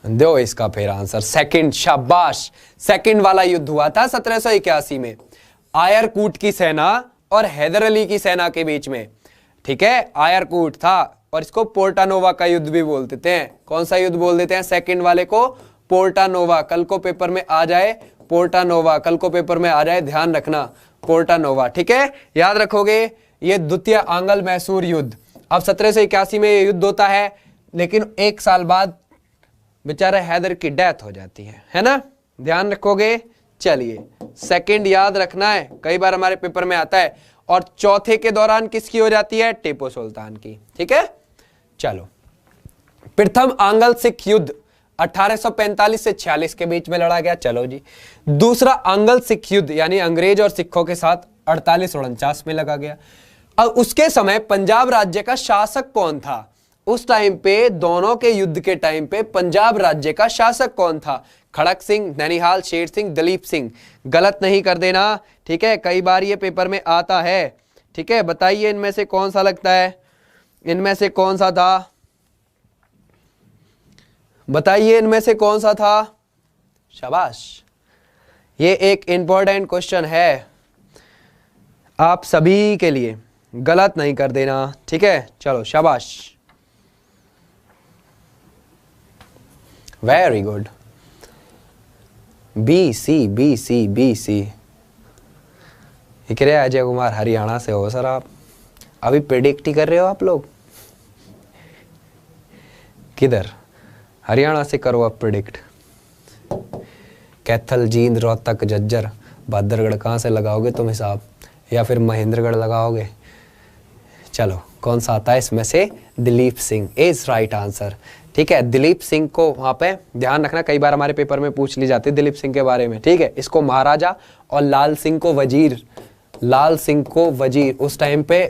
दो इसका फिर आंसर। सेकंड, शाबाश। सेकंड वाला युद्ध हुआ था 1781 में, आयरकूट की सेना और हैदर अली की सेना के बीच में, ठीक है। आयरकूट था, और इसको पोर्टानोवा का युद्ध भी बोल देते हैं। कौन सा युद्ध बोल देते हैं? सेकंड वाले को पोर्टानोवा। कल को पेपर में आ जाए पोर्टानोवा, कल को पेपर में आ जाए, ध्यान रखना, पोर्टानोवा, ठीक है, याद रखोगे। ये द्वितीय आंग्ल मैसूर युद्ध। अब 1781 में ये युद्ध होता है, लेकिन 1 साल बाद बेचारा हैदर की डेथ हो जाती है ना, ध्यान रखोगे। चलिए, सेकंड याद रखना है, कई बार हमारे पेपर में आता है। और चौथे के दौरान किसकी हो जाती है? टीपू सुल्तान की, ठीक है। चलो, प्रथम आंग्ल सिख युद्ध 1845 से 46 के बीच में लड़ा गया। चलो जी। दूसरा आंग्ल सिख युद्ध यानी अंग्रेज और सिखों के साथ 48-49 में लगा गया। अब उसके समय पंजाब राज्य का शासक कौन था? उस टाइम पे, दोनों के युद्ध के टाइम पे पंजाब राज्य का शासक कौन था? खड़क सिंह, ननिहाल, शेर सिंह, दलीप सिंह। गलत नहीं कर देना, ठीक है, कई बार ये पेपर में आता है, ठीक है। बताइए इनमें से कौन सा लगता है? इनमें से कौन सा था? बताइए इनमें से कौन सा था? शाबाश, ये एक इंपॉर्टेंट क्वेश्चन है आप सभी के लिए, गलत नहीं कर देना, ठीक है। चलो, शाबाश, very good. B C B C B C. Ajay Kumar Haryana से हो सर आप? अभी प्रेडिक्ट ही कर रहे हो आप लोग? किधर? हरियाणा से करो आप प्रेडिक्ट। कैथल, जींद, रोहतक, झज्जर, बहादुरगढ़ कहाँ से लगाओगे तुम हिसाब, या फिर महेंद्रगढ़ लगाओगे? चलो, कौन सा आता है इसमें से? Dilip Singh is right answer, ठीक है। दिलीप सिंह को वहां पे ध्यान रखना, कई बार हमारे पेपर में पूछ ली जाती है दिलीप सिंह के बारे में, ठीक है। इसको महाराजा और लाल सिंह को वजीर, लाल सिंह को वजीर उस टाइम पे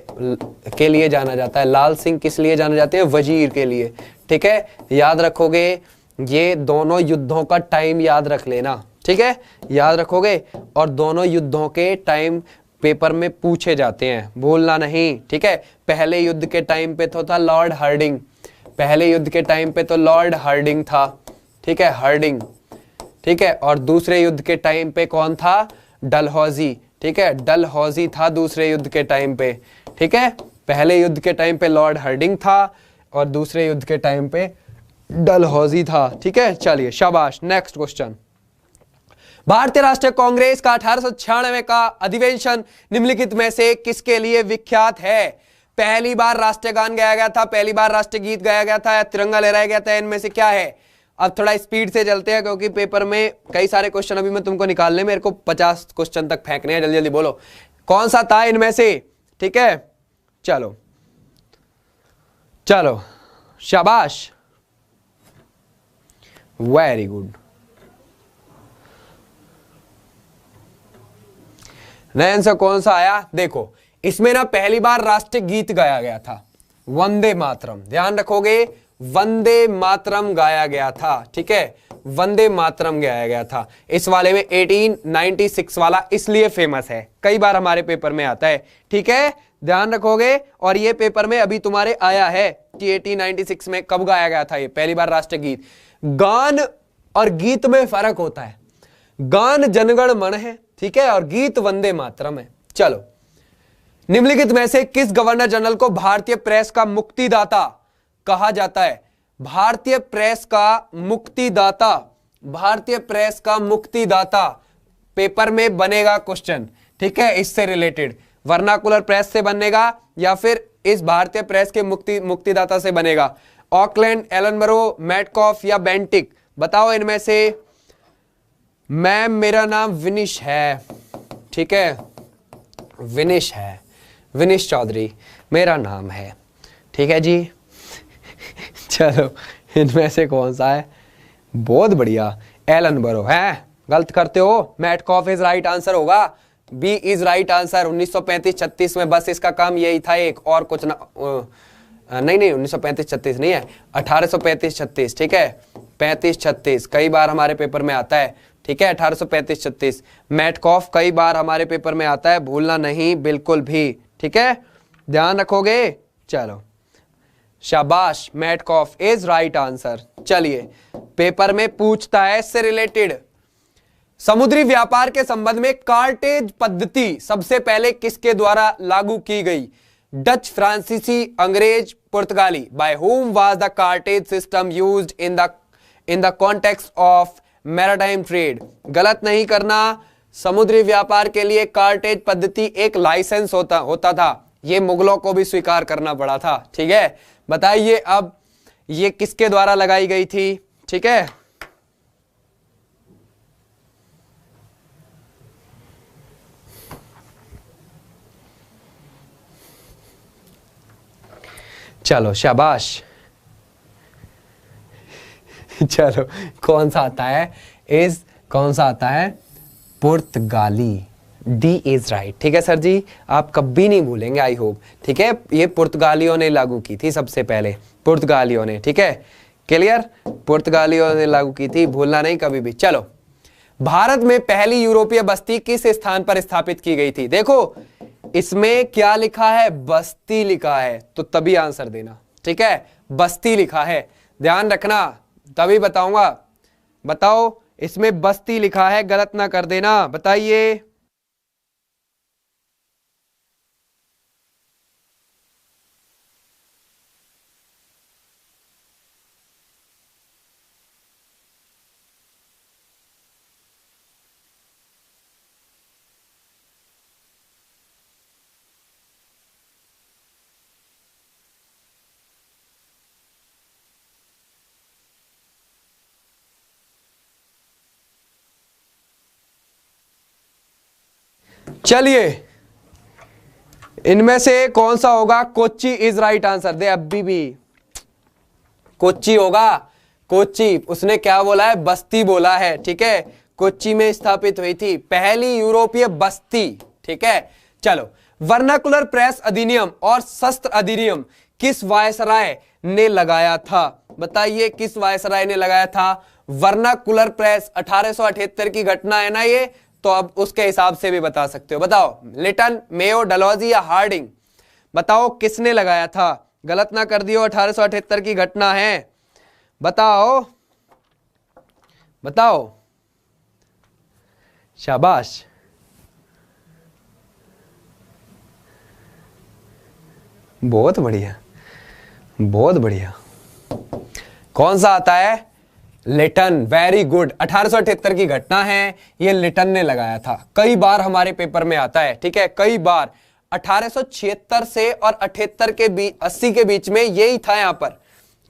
के लिए जाना जाता है। लाल सिंह किस लिए जाने जाते हैं? वजीर के लिए, ठीक है। याद रखोगे, ये दोनों युद्धों का टाइम याद रख लेना, ठीक है, याद रखोगे। और दोनों युद्धों के टाइम पेपर में पूछे जाते हैं, भूलना नहीं, ठीक है। पहले युद्ध के टाइम पे तो था लॉर्ड हार्डिंग, पहले युद्ध के टाइम पे तो लॉर्ड हार्डिंग था, ठीक है, हार्डिंग, ठीक है, और दूसरे युद्ध के टाइम पे कौन था? डलहौजी, ठीक है, डलहौजी था दूसरे युद्ध के टाइम पे, ठीक है। पहले युद्ध के टाइम पे लॉर्ड हार्डिंग था और दूसरे युद्ध के टाइम पे डलहौजी था, ठीक है। चलिए शाबाश, नेक्स्ट क्वेश्चन। भारतीय राष्ट्रीय कांग्रेस का 1896 का अधिवेशन निम्नलिखित में से किसके लिए विख्यात है? पहली बार राष्ट्रीय गान गाया गया था, पहली बार राष्ट्रीय गीत गाया गया था, या तिरंगा लहराया गया था, इनमें से क्या है? अब थोड़ा स्पीड से चलते हैं क्योंकि पेपर में कई सारे क्वेश्चन अभी मैं तुमको निकालने, मेरे को 50 क्वेश्चन तक फेंकने हैं, जल्दी जल्दी बोलो कौन सा था इनमें से, ठीक है। चलो चलो शाबाश, वेरी गुड। नया आंसर कौन सा आया? देखो इसमें ना पहली बार राष्ट्रीय गीत गाया गया था, वंदे मातरम, ध्यान रखोगे, वंदे मातरम गाया गया था, ठीक है, वंदे मातरम गाया गया था। इस वाले में 1896 वाला इसलिए फेमस है, कई बार हमारे पेपर में आता है, ठीक है, ध्यान रखोगे। और ये पेपर में अभी तुम्हारे आया है कि 1896 में कब गाया गया था ये पहली बार राष्ट्रीय गीत। गान और गीत में फर्क होता है, गान जनगण मन है, ठीक है, और गीत वंदे मातरम है। चलो, निम्नलिखित में से किस गवर्नर जनरल को भारतीय प्रेस का मुक्तिदाता कहा जाता है? भारतीय प्रेस का मुक्तिदाता, भारतीय प्रेस का मुक्तिदाता, पेपर में बनेगा क्वेश्चन, ठीक है, इससे रिलेटेड, वर्नाकुलर प्रेस से बनेगा या फिर इस भारतीय प्रेस के मुक्तिदाता से बनेगा। ऑकलैंड, एलनबरो, मैटकॉफ या बेंटिक, बताओ इनमें से। मैम मेरा नाम विनिश है, ठीक है, विनिश है, विनिश चौधरी मेरा नाम है, ठीक है जी। चलो इनमें से कौन सा है? बहुत बढ़िया, एलनबरो है, गलत करते हो, मैटकॉफ इज राइट आंसर होगा, बी इज राइट आंसर। 1935-36 में बस इसका काम यही था, एक और कुछ ना, नहीं 1935-36 नहीं है, 1835-36, ठीक है, 35-36 कई बार हमारे पेपर में आता है, ठीक है, 1835-36। मैटकॉफ कई बार हमारे पेपर में आता है, भूलना नहीं बिल्कुल भी, ठीक है, ध्यान रखोगे। चलो शाबाश, मैटकॉफ इज राइट आंसर। चलिए, पेपर में पूछता है इससे रिलेटेड, समुद्री व्यापार के संबंध में कार्टेज पद्धति सबसे पहले किसके द्वारा लागू की गई? डच, फ्रांसीसी, अंग्रेज, पुर्तगाली। By whom was the cartage system used in the context of maritime trade? गलत नहीं करना, समुद्री व्यापार के लिए कार्टेज पद्धति एक लाइसेंस होता था, ये मुगलों को भी स्वीकार करना पड़ा था, ठीक है। बताइए अब ये किसके द्वारा लगाई गई थी, ठीक है। चलो शाबाश। चलो कौन सा आता है? कौन सा आता है? पुर्तगाली, डी इज राइट, ठीक है सर जी, आप कभी नहीं भूलेंगे आई होप, ठीक है। ये पुर्तगालियों ने लागू की थी सबसे पहले, पुर्तगालियों ने, ठीक है, क्लियर, पुर्तगालियों ने लागू की थी, भूलना नहीं कभी भी। चलो, भारत में पहली यूरोपीय बस्ती किस स्थान पर स्थापित की गई थी? देखो इसमें क्या लिखा है? बस्ती लिखा है, तो तभी आंसर देना, ठीक है, बस्ती लिखा है, ध्यान रखना, तभी बताऊंगा। बताओ, इसमें बस्ती लिखा है, गलत ना कर देना, बताइए। चलिए, इनमें से कौन सा होगा? Kochi is right answer. दे अभी भी कोच्चि होगा, कोच्चि, उसने क्या बोला है? बस्ती बोला है, ठीक है, कोच्चि में स्थापित हुई थी पहली यूरोपीय बस्ती, ठीक है। चलो, वर्नाकुलर प्रेस अधिनियम और शस्त्र अधिनियम किस वायसराय ने लगाया था? बताइए किस वायसराय ने लगाया था? वर्नाकुलर प्रेस 1878 की घटना है ना ये, तो अब उसके हिसाब से भी बता सकते हो। बताओ, लिटन, मेयो, डलहौजी या हार्डिंग, बताओ किसने लगाया था? गलत ना कर दियो, 1878 की घटना है। बताओ बताओ, शाबाश। बहुत बढ़िया, बहुत बढ़िया। कौन सा आता है? Liton, very good. 1878 की घटना है, ये लिटन ने लगाया था। कई बार हमारे पेपर में आता है, ठीक है, कई बार। 1876 से और 78 के बीच, 80 के बीच में यही था यहां पर,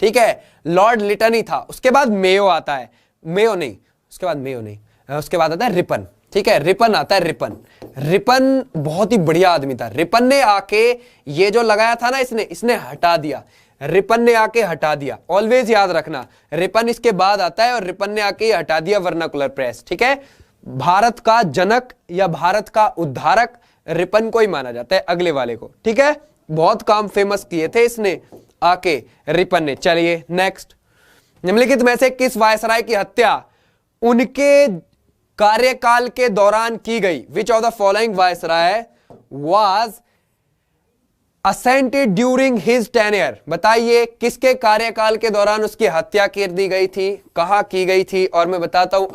ठीक है, लॉर्ड लिटन ही था। उसके बाद मेयो आता है, मेयो नहीं, उसके बाद मेयो नहीं, उसके बाद आता है रिपन, ठीक है, रिपन आता है। रिपन, रिपन बहुत ही बढ़िया आदमी था। रिपन ने आके ये जो लगाया था ना, इसने हटा दिया। रिपन ने आके हटा दिया, ऑलवेज याद रखना। रिपन इसके बाद आता है और रिपन ने आके हटा दिया वर्नाकुलर प्रेस, ठीक है। भारत का जनक या भारत का उद्धारक रिपन को ही माना जाता है, अगले वाले को, ठीक है। बहुत काम फेमस किए थे इसने आके, रिपन ने। चलिए नेक्स्ट, निम्नलिखित में से किस वायसराय की हत्या उनके कार्यकाल के दौरान की गई? विच of the following viceroy was assented during his tenure? बताइए किसके कार्यकाल के दौरान उसकी हत्या कर दी गई थी, कहां की गई थी? और मैं बताता हूं,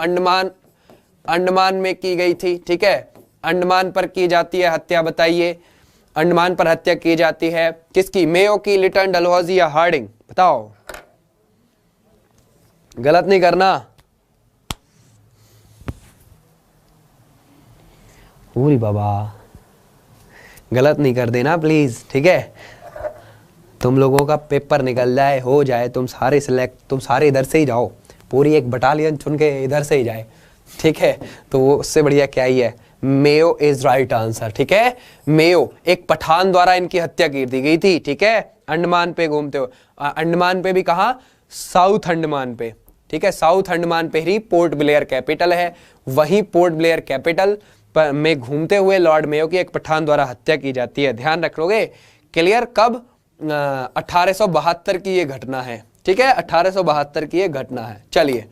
अंडमान में की गई थी, ठीक है, अंडमान पर की जाती है हत्या। बताइए, अंडमान पर हत्या की जाती है किसकी? मेयो की, लिटन, डलहौजी या हार्डिंग? बताओ, गलत नहीं करना। पूरी बाबा, गलत नहीं कर देना प्लीज, ठीक है। तुम लोगों का पेपर निकल जाए, हो जाए, तुम सारे सिलेक्ट, तुम सारे इधर से ही जाओ, पूरी एक बटालियन चुन के इधर से ही जाए, ठीक है। तो वो उससे बढ़िया क्या ही है? मेयो इज राइट आंसर, ठीक है। मेयो, एक पठान द्वारा इनकी हत्या की दी गई थी, ठीक है, अंडमान पे घूमते हो। अंडमान पे भी कहा? साउथ अंडमान पे, ठीक है, साउथ अंडमान पे ही पोर्ट ब्लेयर कैपिटल है, वही पोर्ट ब्लेयर कैपिटल में घूमते हुए लॉर्ड मेयो की एक पठान द्वारा हत्या की जाती है। ध्यान रखोगे, क्लियर? कब? 1872 की ये घटना है, ठीक है, 1872 की ये घटना है। चलिए,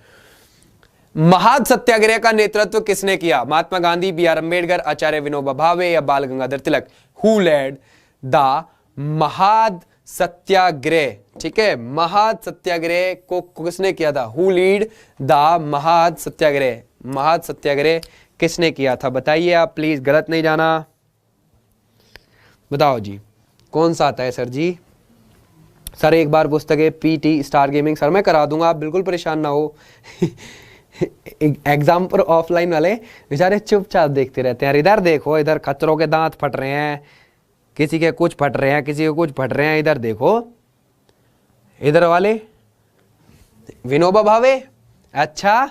महाद सत्याग्रह का नेतृत्व किसने किया? महात्मा गांधी, बी आर अम्बेडकर, आचार्य विनोबा भावे या बाल Gangadhar Tilak? Who lead the महाद सत्याग्रह, ठीक है, महाद सत्याग्रह को किसने किया था? हु लीड द महाद सत्याग्रह? महाद सत्याग्रह किसने किया था? बताइए आप प्लीज, गलत नहीं जाना। बताओ जी, कौन सा आता है सर जी? सर एक बार पुस्तकें पीटी स्टार गेमिंग सर मैं करा दूंगा, आप बिल्कुल परेशान ना हो। एग्जाम पर ऑफलाइन वाले बेचारे चुपचाप देखते रहते हैं। इधर देखो, इधर खच्चरों के दांत फट रहे हैं, किसी के कुछ फट रहे हैं, किसी के कुछ फट रहे हैं। इधर देखो, इधर वाले विनोबा भावे, अच्छा,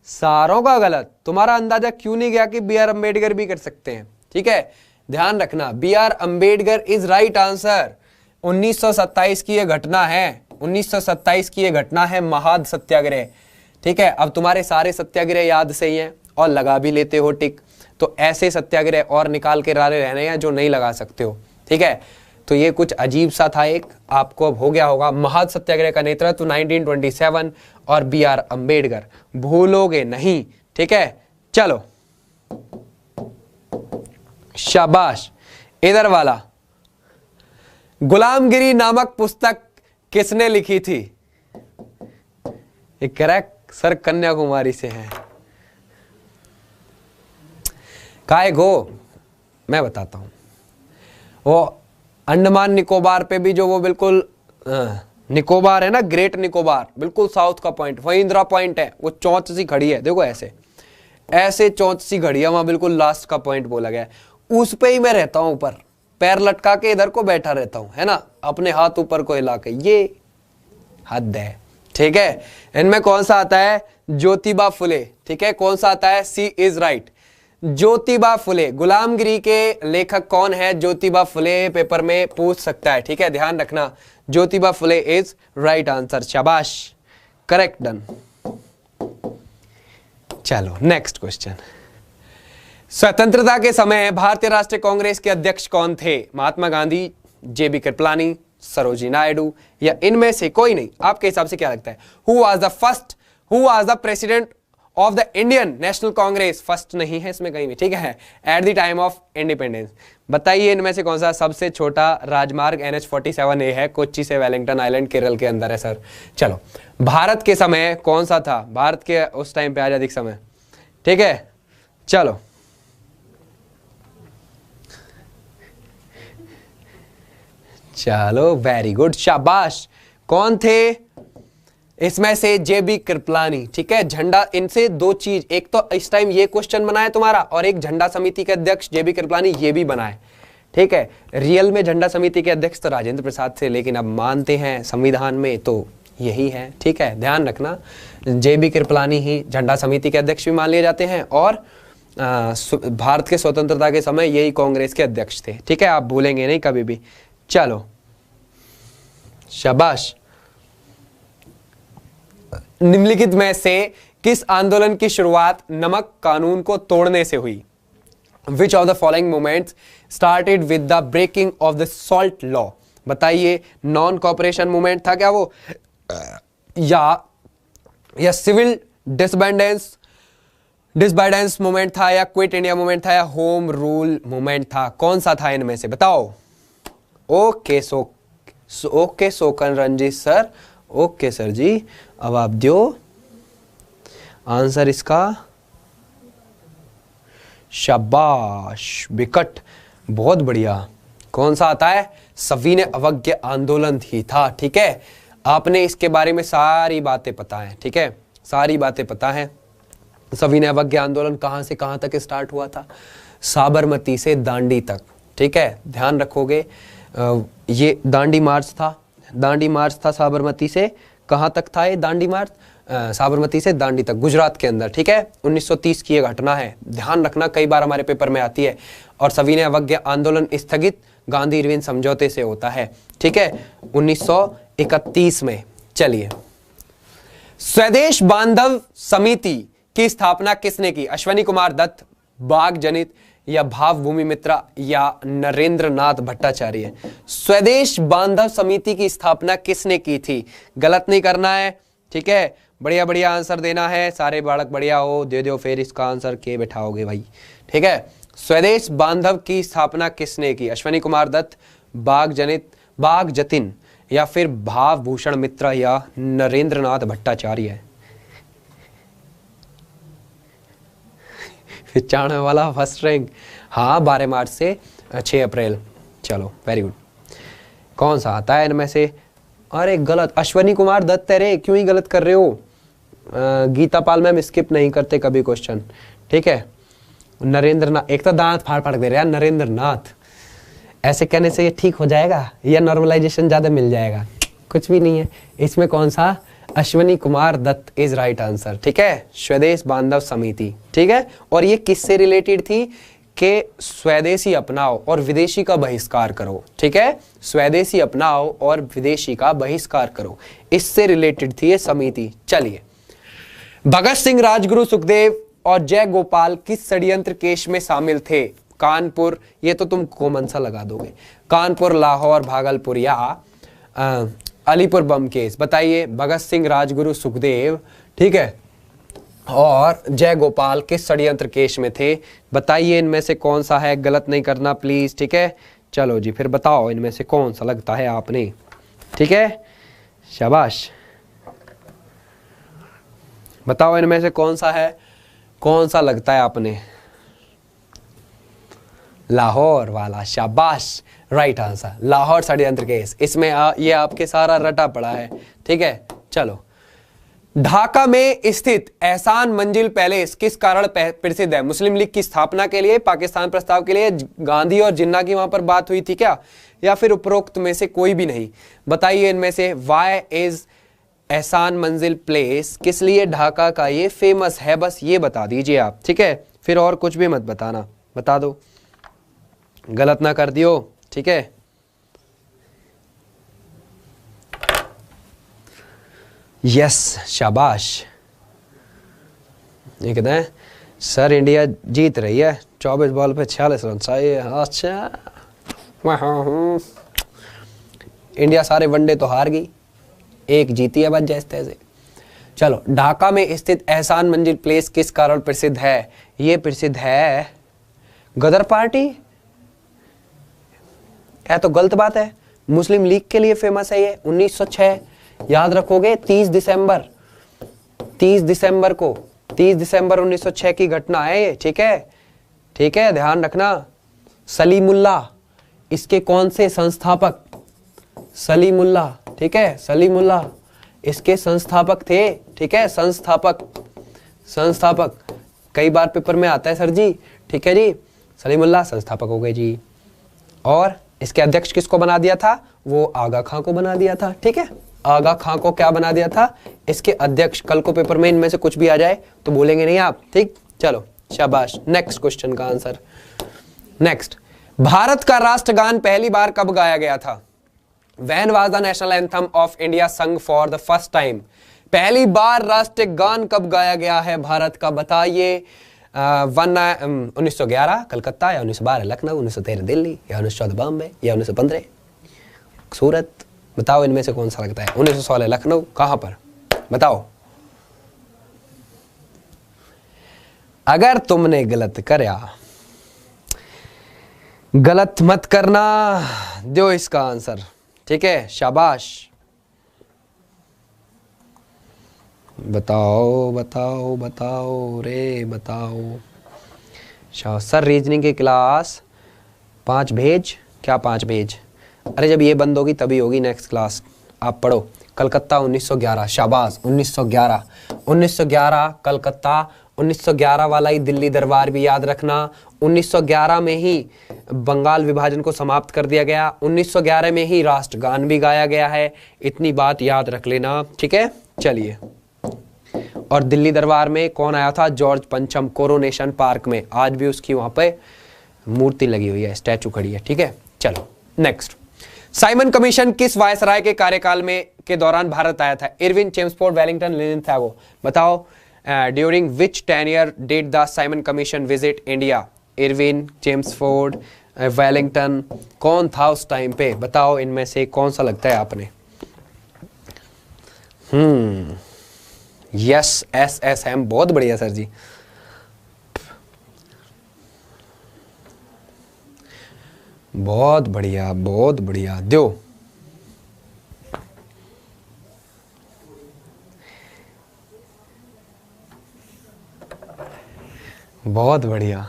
सारों का गलत। तुम्हारा अंदाजा क्यों नहीं गया कि बी आर अम्बेडकर भी कर सकते हैं, ठीक है। ध्यान रखना, B R Ambedkar is right answer. 1927 की यह घटना है, 1927 की यह घटना है, महाद सत्याग्रह, ठीक है। अब तुम्हारे सारे सत्याग्रह याद से ही हैं और लगा भी लेते हो टिक, तो ऐसे सत्याग्रह और निकाल के रारे रहने हैं जो नहीं लगा सकते हो, ठीक है। तो ये कुछ अजीब सा था, एक आपको अब हो गया होगा। महाद सत्याग्रह का नेतृत्व 1927 और बी आर अम्बेडकर, भूलोगे नहीं, ठीक है। चलो, शाबाश। इधर वाला, गुलामगिरी नामक पुस्तक किसने लिखी थी? करेक्ट सर, कन्याकुमारी से है। काय गो, मैं बताता हूं, वो अंडमान निकोबार पे भी जो वो बिल्कुल निकोबार है ना, ग्रेट निकोबार, बिल्कुल साउथ का पॉइंट, वही इंदिरा पॉइंट है, वो चौंच सी खड़ी है, देखो ऐसे ऐसे चौंच सी खड़ी है, वहां बिल्कुल लास्ट का पॉइंट बोला गया है। उस पे ही मैं रहता हूं, ऊपर पैर लटका के इधर को बैठा रहता हूं, है ना, अपने हाथ ऊपर को हिला के, ये हद है, ठीक है। इनमें कौन सा आता है? ज्योतिबा फुले, ठीक है, कौन सा आता है? सी इज राइट, ज्योतिबा फुले। गुलामगिरी के लेखक कौन है? ज्योतिबा फुले, पेपर में पूछ सकता है, ठीक है, ध्यान रखना। Jyotiba Phule is right answer, शाबाश, करेक्ट, डन। चलो नेक्स्ट क्वेश्चन। स्वतंत्रता के समय भारतीय राष्ट्रीय कांग्रेस के अध्यक्ष कौन थे? महात्मा गांधी, जेबी कृपलानी, सरोजिनी नायडू या इनमें से कोई नहीं? आपके हिसाब से क्या लगता है? Who was the president of the Indian national Congress, first नहीं है इसमें कहीं भी, ठीक है, at the time of independence. बताइए इनमें से कौन सा सबसे छोटा राजमार्ग NH47A है, कोच्चि से वेलिंगटन आइलैंड केरल के अंदर है सर। चलो, भारत के समय कौन सा था, भारत के उस टाइम पे आजादी के समय, ठीक है, चलो चलो वेरी गुड, शाबाश। कौन थे इसमें से, JB कृपलानी, ठीक है। झंडा, इनसे दो चीज, एक तो इस टाइम ये क्वेश्चन बनाए तुम्हारा, और एक झंडा समिति के अध्यक्ष JB कृपलानी ये भी बनाए, ठीक है। रियल में झंडा समिति के अध्यक्ष तो राजेंद्र प्रसाद थे, लेकिन अब मानते हैं संविधान में तो यही है, ठीक है, ध्यान रखना। JB कृपलानी ही झंडा समिति के अध्यक्ष भी मान लिए जाते हैं, और भारत के स्वतंत्रता के समय यही कांग्रेस के अध्यक्ष थे, ठीक है, आप भूलेंगे नहीं कभी भी। चलो शाबाश। निम्नलिखित में से किस आंदोलन की शुरुआत नमक कानून को तोड़ने से हुई? Which of the following movements started with the breaking of the salt law? बताइए, नॉन कॉपरेशन मूवमेंट था क्या वो, या सिविल डिसबैंडेंस मूवमेंट था, या क्विट इंडिया मूवमेंट था, या होम रूल मूवमेंट था? कौन सा था इनमें से, बताओ। ओके सोकन Ranjit sir, okay sir ji, अब आप दो आंसर इसका। शाबाश विकट, बहुत बढ़िया। कौन सा आता है, सविनय अवज्ञा आंदोलन ही था, ठीक है। आपने इसके बारे में सारी बातें पता है, ठीक है, सारी बातें पता है। सविनय अवज्ञा आंदोलन कहां से कहां तक स्टार्ट हुआ था, साबरमती से दांडी तक, ठीक है, ध्यान रखोगे। ये दांडी मार्च था साबरमती से कहां तक था ये दांडी मार्च, साबरमती से दांडी तक, गुजरात के अंदर, ठीक है। 1930 की ये घटना है, ध्यान रखना, कई बार हमारे पेपर में आती है। और सविनय अवज्ञा आंदोलन स्थगित गांधी इरविन समझौते से होता है, ठीक है, 1931 में। चलिए, स्वदेश बांधव समिति की स्थापना किसने की? अश्वनी कुमार दत्त, बाघ जनित, या भाव भूमि मित्रा, या नरेंद्र नाथ भट्टाचार्य? स्वदेश बांधव समिति की स्थापना किसने की थी? गलत नहीं करना है, ठीक है, बढ़िया बढ़िया आंसर देना है। सारे बालक बढ़िया हो, दे दो फिर इसका आंसर के बैठाओगे भाई, ठीक है। स्वदेश बांधव की स्थापना किसने की? अश्वनी कुमार दत्त, बाघ जतिन, या फिर भाव भूषण मित्रा, या नरेंद्र नाथ भट्टाचार्य? 95 वाला फर्स्ट रैंक, हाँ, 12 मार्च से 6 अप्रैल। चलो वेरी गुड। कौन सा आता है इनमें से? अरे गलत, अश्वनी कुमार दत्त है रे, क्यों ही गलत कर रहे हो? गीता पाल मैम स्किप नहीं करते कभी क्वेश्चन, ठीक है। नरेंद्र नाथ, एक तो दांत फाड़ फाड़ दे रहे यार, नरेंद्र नाथ, ऐसे कहने से ये ठीक हो जाएगा या नॉर्मलाइजेशन ज्यादा मिल जाएगा? कुछ भी नहीं है इसमें। कौन सा? Ashwini Kumar Dutt is right answer, ठीक है, स्वदेश बांधव समिति, ठीक है। और ये किससे रिलेटेड थी कि स्वदेशी अपनाओ और विदेशी का बहिष्कार करो, ठीक है, स्वदेशी अपनाओ और विदेशी का बहिष्कार करो, इससे रिलेटेड थी ये समिति। चलिए, भगत सिंह, राजगुरु, सुखदेव और जय गोपाल किस षड्यंत्र केस में शामिल थे? कानपुर, ये तो तुम कॉमन सा लगा दोगे, कानपुर, लाहौर, भागलपुर, या अलीपुर बम केस? बताइए, भगत सिंह, राजगुरु, सुखदेव, ठीक है, और जय गोपाल किस षड्यंत्र केस में थे? बताइए इनमें से कौन सा है, गलत नहीं करना प्लीज, ठीक है। चलो जी, फिर बताओ इनमें से कौन सा लगता है आपने, ठीक है, शाबाश, बताओ इनमें से कौन सा है, कौन सा लगता है आपने? लाहौर वाला, शाबाश, राइट आंसर, लाहौर षड्यंत्र केस। इसमें ये आपके सारा रटा पड़ा है, ठीक है। चलो, ढाका में स्थित एहसान मंजिल पैलेस किस कारण प्रसिद्ध है? मुस्लिम लीग की स्थापना के लिए, पाकिस्तान प्रस्ताव के लिए, गांधी और जिन्ना की वहां पर बात हुई थी क्या, या फिर उपरोक्त में से कोई भी नहीं? बताइए इनमें से, वाई इज एहसान मंजिल प्लेस किस लिए ढाका का ये फेमस है? बस ये बता दीजिए आप, ठीक है, फिर और कुछ भी मत बताना, बता दो, गलत ना कर दियो, ठीक है। यस, शाबाश। ये कहते हैं सर इंडिया जीत रही है 24 बॉल पे 46 रन चाहिए। अच्छा, मैं हाँ हूँ, इंडिया सारे वनडे तो हार गई, एक जीती है बस जैसे तैसे। चलो, ढाका में स्थित एहसान मंजिल प्लेस किस कारण प्रसिद्ध है? ये प्रसिद्ध है गदर पार्टी। यह तो गलत बात है, मुस्लिम लीग के लिए फेमस है ये। 1906 याद रखोगे, 30 दिसंबर 1906 की घटना है ये। ठीक है, ठीक है, ध्यान रखना। सलीमुल्लाह इसके कौन से संस्थापक? सलीमुल्लाह, ठीक है, सलीमुल्लाह इसके संस्थापक थे। ठीक है, संस्थापक कई बार पेपर में आता है सर जी। ठीक है जी, सलीमुल्लाह संस्थापक हो गए जी। और इसके अध्यक्ष किसको बना दिया था? वो आगा खां को बना दिया था। ठीक है, आगा खां को क्या बना दिया था? इसके अध्यक्ष। कल को पेपर में इनमें से कुछ भी आ जाए तो बोलेंगे नहीं आप। ठीक, चलो शाबाश। नेक्स्ट क्वेश्चन का आंसर। नेक्स्ट, भारत का राष्ट्रगान पहली बार कब गाया गया था? When was the national anthem of India sung for the first time? पहली बार राष्ट्रीय गान कब गाया गया है भारत का? बताइए। 1911 कलकत्ता, या 1912 लखनऊ, 1913 दिल्ली, या 1914 बॉम्बे, या 1915 सूरत। बताओ इनमें से कौन सा लगता है? 1916 लखनऊ। कहां पर बताओ? अगर तुमने गलत करया, गलत मत करना, दो इसका आंसर। ठीक है, शाबाश। बताओ बताओ बताओ रे बताओ। सर रीजनिंग की क्लास 5 भेज। क्या 5 भेज? अरे जब ये बंद होगी तभी होगी नेक्स्ट क्लास। आप पढ़ो। कलकत्ता 1911, शाबाश। 1911 कलकत्ता। 1911 वाला ही दिल्ली दरबार भी याद रखना। 1911 में ही बंगाल विभाजन को समाप्त कर दिया गया। 1911 में ही राष्ट्रगान भी गाया गया है। इतनी बात याद रख लेना। ठीक है, चलिए। और दिल्ली दरबार में कौन आया था? जॉर्ज पंचम, कोरोनेशन पार्क में। आज भी उसकी वहां पे मूर्ति लगी हुई है, स्टैचू खड़ी है। ठीक है, चलो नेक्स्ट। साइमन कमीशन किस वायसराय के कार्यकाल में के दौरान भारत आया था? Irwin, Chelmsford, Wellington, Linlithgow. बताओ। During which tenure did the Simon commission visit India? Irwin, Chelmsford, Wellington. कौन था उस टाइम पे? बताओ इनमें से कौन सा लगता है आपने? Yes, SSM। बहुत बढ़िया सर जी, बहुत बढ़िया, बहुत बढ़िया। दो। बहुत बढ़िया।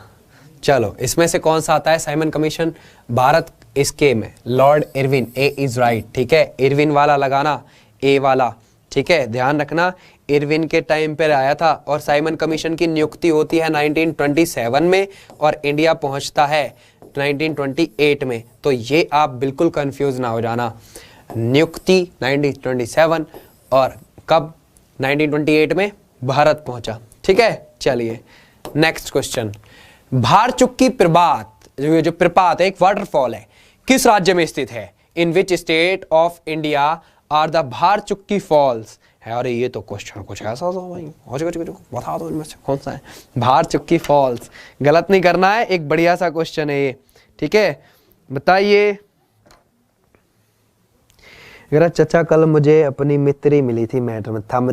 चलो, इसमें से कौन सा आता है साइमन कमीशन? भारत इसके में Lord Irwin. A is right. ठीक है, इरविन वाला लगाना, ए वाला। ठीक है, ध्यान रखना। इरविन के टाइम पर आया था। और साइमन कमीशन की नियुक्ति होती है 1927 में और इंडिया पहुंचता है 1928 में। तो ये आप बिल्कुल कंफ्यूज ना हो जाना। नियुक्ति 1927 और कब? 1928 में भारत पहुंचा। ठीक है, चलिए नेक्स्ट क्वेश्चन। भारचुक्की प्रपात, जो प्रपात है, एक वाटरफॉल है, किस राज्य में स्थित है? In which state of India are the Bharachukki falls? है। अरे ये तो क्वेश्चन कुछ ऐसा था भाई, बता दो इनमें से कौन सा है भारचुक्की फॉल्स। गलत नहीं करना है, एक बढ़िया सा क्वेश्चन है ये। ठीक है, बताइए। अगर चचा, कल मुझे अपनी मित्री मिली थी मैटर में। थम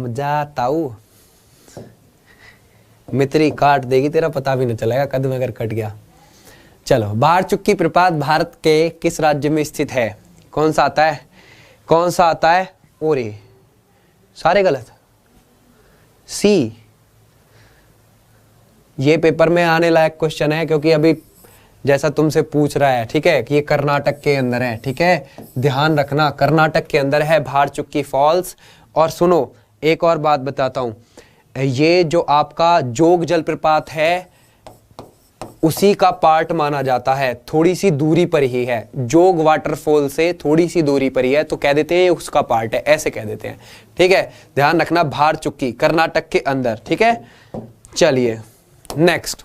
जा ताऊ, मित्री काट देगी, तेरा पता भी नहीं चलेगा कदम अगर कट गया। चलो, भारचुक्की प्रपात भारत के किस राज्य में स्थित है? कौन सा आता है? कौन सा आता है? ओरे सारे गलत। सी। ये पेपर में आने लायक क्वेश्चन है, क्योंकि अभी जैसा तुमसे पूछ रहा है, ठीक है, कि ये कर्नाटक के अंदर है। ठीक है, ध्यान रखना, कर्नाटक के अंदर है भारचुक्की फॉल्स। और सुनो, एक और बात बताता हूं, ये जो आपका जोग जलप्रपात है उसी का पार्ट माना जाता है। थोड़ी सी दूरी पर ही है, जोग वाटरफॉल से थोड़ी सी दूरी पर ही है, तो कह देते हैं उसका पार्ट है, ऐसे कह देते हैं। ठीक है, ध्यान रखना, भारचुक्की कर्नाटक के अंदर। ठीक है, चलिए नेक्स्ट।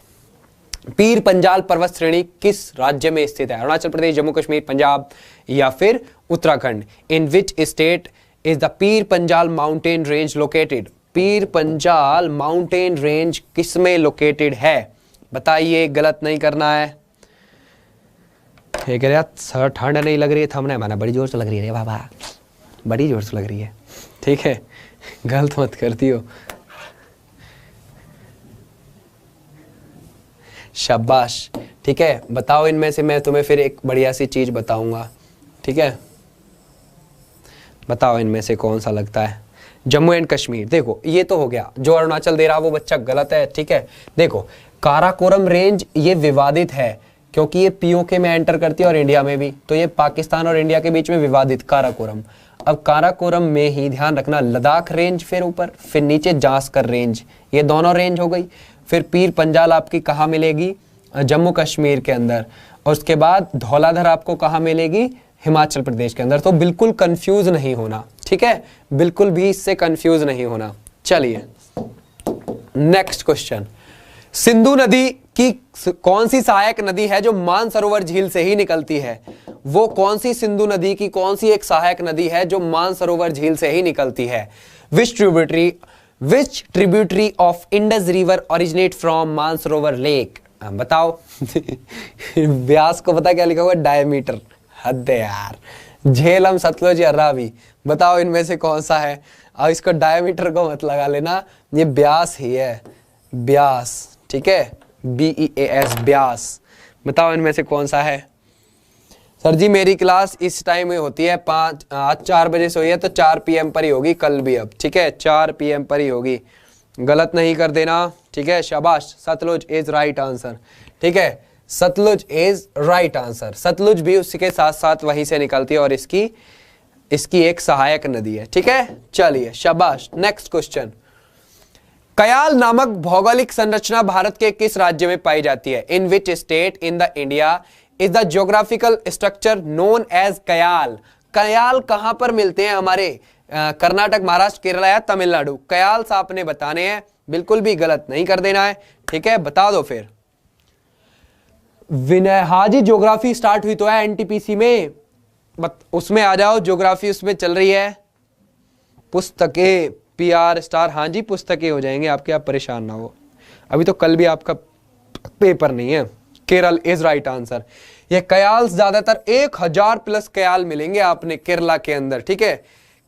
पीर पंजाल पर्वत श्रेणी किस राज्य में स्थित है? अरुणाचल प्रदेश, जम्मू कश्मीर, पंजाब या फिर उत्तराखंड? इन which state is the Pir Panjal mountain range located? Pir Panjal mountain range किस में लोकेटेड है? बताइए, गलत नहीं करना है। ये कह रहा सर ठंड नहीं लग रही है, थमने माना बड़ी जोर से लग रही है बाबा, बड़ी जोर से लग रही है। ठीक है, गलत मत करती हो। शाबाश। ठीक है, बताओ इनमें से, मैं तुम्हें फिर एक बढ़िया सी चीज बताऊंगा। ठीक है, बताओ इनमें से कौन सा लगता है। जम्मू एंड कश्मीर। देखो ये तो हो गया, जो अरुणाचल दे रहा वो बच्चा गलत है। ठीक है, देखो काराकोरम रेंज ये विवादित है क्योंकि ये पीओके में एंटर करती है और इंडिया में भी, तो ये पाकिस्तान और इंडिया के बीच में विवादित काराकोरम। अब काराकोरम में ही ध्यान रखना लद्दाख रेंज, फिर ऊपर, फिर नीचे जास्कर रेंज, ये दोनों रेंज हो गई। फिर पीर पंजाल आपकी कहाँ मिलेगी? जम्मू कश्मीर के अंदर। और उसके बाद धौलाधर आपको कहाँ मिलेगी? हिमाचल प्रदेश के अंदर। तो बिल्कुल कंफ्यूज नहीं होना, ठीक है, बिल्कुल भी इससे कंफ्यूज नहीं होना। चलिए नेक्स्ट क्वेश्चन। सिंधु नदी की कौन सी सहायक नदी है जो मानसरोवर झील से ही निकलती है? वो कौन सी सिंधु नदी की कौन सी एक सहायक नदी है जो मानसरोवर झील से ही निकलती है? Which tributary of Indus river originate from Mansarovar lake? बताओ। व्यास को पता क्या लिखा हुआ? डायमीटर। हद है यार। झेलम, सतलुज या रावी, बताओ इनमें से कौन सा है? अब इसको डायमीटर को मत लगा लेना, ये ब्यास ही है, ब्यास। ठीक है, BEAS, ब्यास। बताओ इनमें से कौन सा है? सर जी मेरी क्लास इस टाइम में होती है, आज 4 बजे से हुई है तो 4 PM पर ही होगी कल भी। अब ठीक है, 4 PM पर ही होगी, गलत नहीं कर देना। ठीक है, शाबाश। Sutlej is right answer. ठीक है, Sutlej is right answer. Sutlej भी उसी के साथ साथ वहीं से निकलती है और इसकी एक सहायक नदी है। ठीक है, चलिए शाबाश। Next question. कयाल नामक भौगोलिक संरचना भारत के किस राज्य में पाई जाती है? In which state in the India is the geographical structure known as Kayal? Kayal कहां पर मिलते हैं हमारे? कर्नाटक, महाराष्ट्र, केरला या तमिलनाडु? कयाल आपने बताने हैं, बिल्कुल भी गलत नहीं कर देना है। ठीक है, बता दो फिर। विनय, हाँ जी, ज्योग्राफी स्टार्ट हुई तो है NTPC में, उसमें आ जाओ। ज्योग्राफी उसमें चल रही है। पुस्तकें PR स्टार, हाँ जी पुस्तकें हो जाएंगे आपके, आप परेशान ना हो। अभी तो कल भी आपका पेपर नहीं है। Kerala is right answer. ये कयाल ज्यादातर 1000+ कयाल मिलेंगे आपने केरला के अंदर। ठीक है,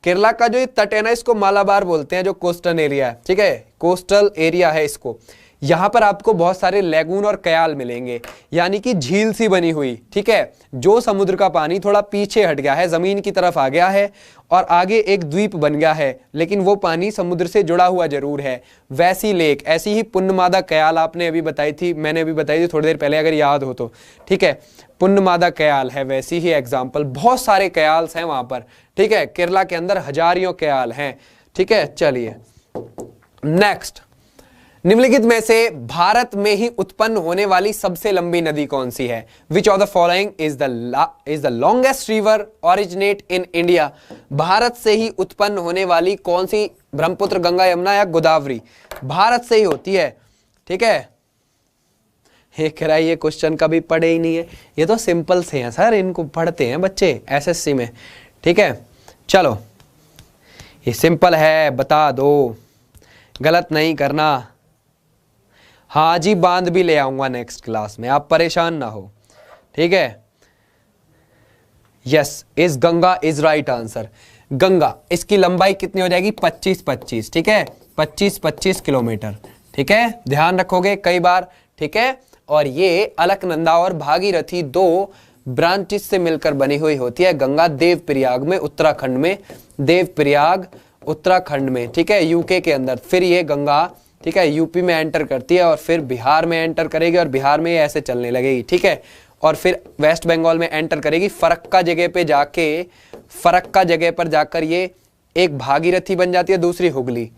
केरला का जो ये तट है ना, इसको मालाबार बोलते हैं, जो कोस्टल एरिया है। ठीक है, कोस्टल एरिया है इसको। यहां पर आपको बहुत सारे लेगून और कयाल मिलेंगे, यानी कि झील सी बनी हुई। ठीक है, जो समुद्र का पानी थोड़ा पीछे हट गया है, जमीन की तरफ आ गया है और आगे एक द्वीप बन गया है, लेकिन वो पानी समुद्र से जुड़ा हुआ जरूर है। वैसी लेक, ऐसी ही पुन्नमादा कयाल आपने अभी बताई थी, मैंने अभी बताई थी थोड़ी देर पहले, अगर याद हो तो। ठीक है, पुन्नमादा कयाल है वैसी ही एग्जाम्पल। बहुत सारे कयाल्स हैं वहां पर। ठीक है, केरला के अंदर हजारियों कयाल हैं। ठीक है, चलिए नेक्स्ट। निम्नलिखित में से भारत में ही उत्पन्न होने वाली सबसे लंबी नदी कौन सी है? विच of the following is the longest river originate in India? Bharat से ही उत्पन्न होने वाली कौन सी? ब्रह्मपुत्र, गंगा, यमुना या गोदावरी? भारत से ही होती है। ठीक है, ये क्वेश्चन कभी पढ़े ही नहीं है, ये तो सिंपल से हैं सर, इनको पढ़ते हैं बच्चे SSC में। ठीक है, चलो ये सिंपल है, बता दो, गलत नहीं करना। हाँ जी, बांध भी ले आऊंगा नेक्स्ट क्लास में, आप परेशान ना हो। ठीक है, यस, इस Ganga is right answer. Ganga, इसकी लंबाई कितनी हो जाएगी? 25-25। ठीक है, 25-25 किलोमीटर। ठीक है, ध्यान रखोगे कई बार। ठीक है, और ये अलकनंदा और भागीरथी 2 ब्रांचेस से मिलकर बनी हुई होती है गंगा। देवप्रयाग में, उत्तराखंड में, देवप्रयाग उत्तराखंड में। ठीक है, यूके के अंदर। फिर ये गंगा, ठीक है, यूपी में एंटर करती है और फिर बिहार में एंटर करेगी और बिहार में ये ऐसे चलने लगेगी। ठीक है, और फिर वेस्ट बंगाल में एंटर करेगी। फरक्का जगह पे जाके, फरक्का जगह पर जाकर ये एक भागीरथी बन जाती है, दूसरी हुगली।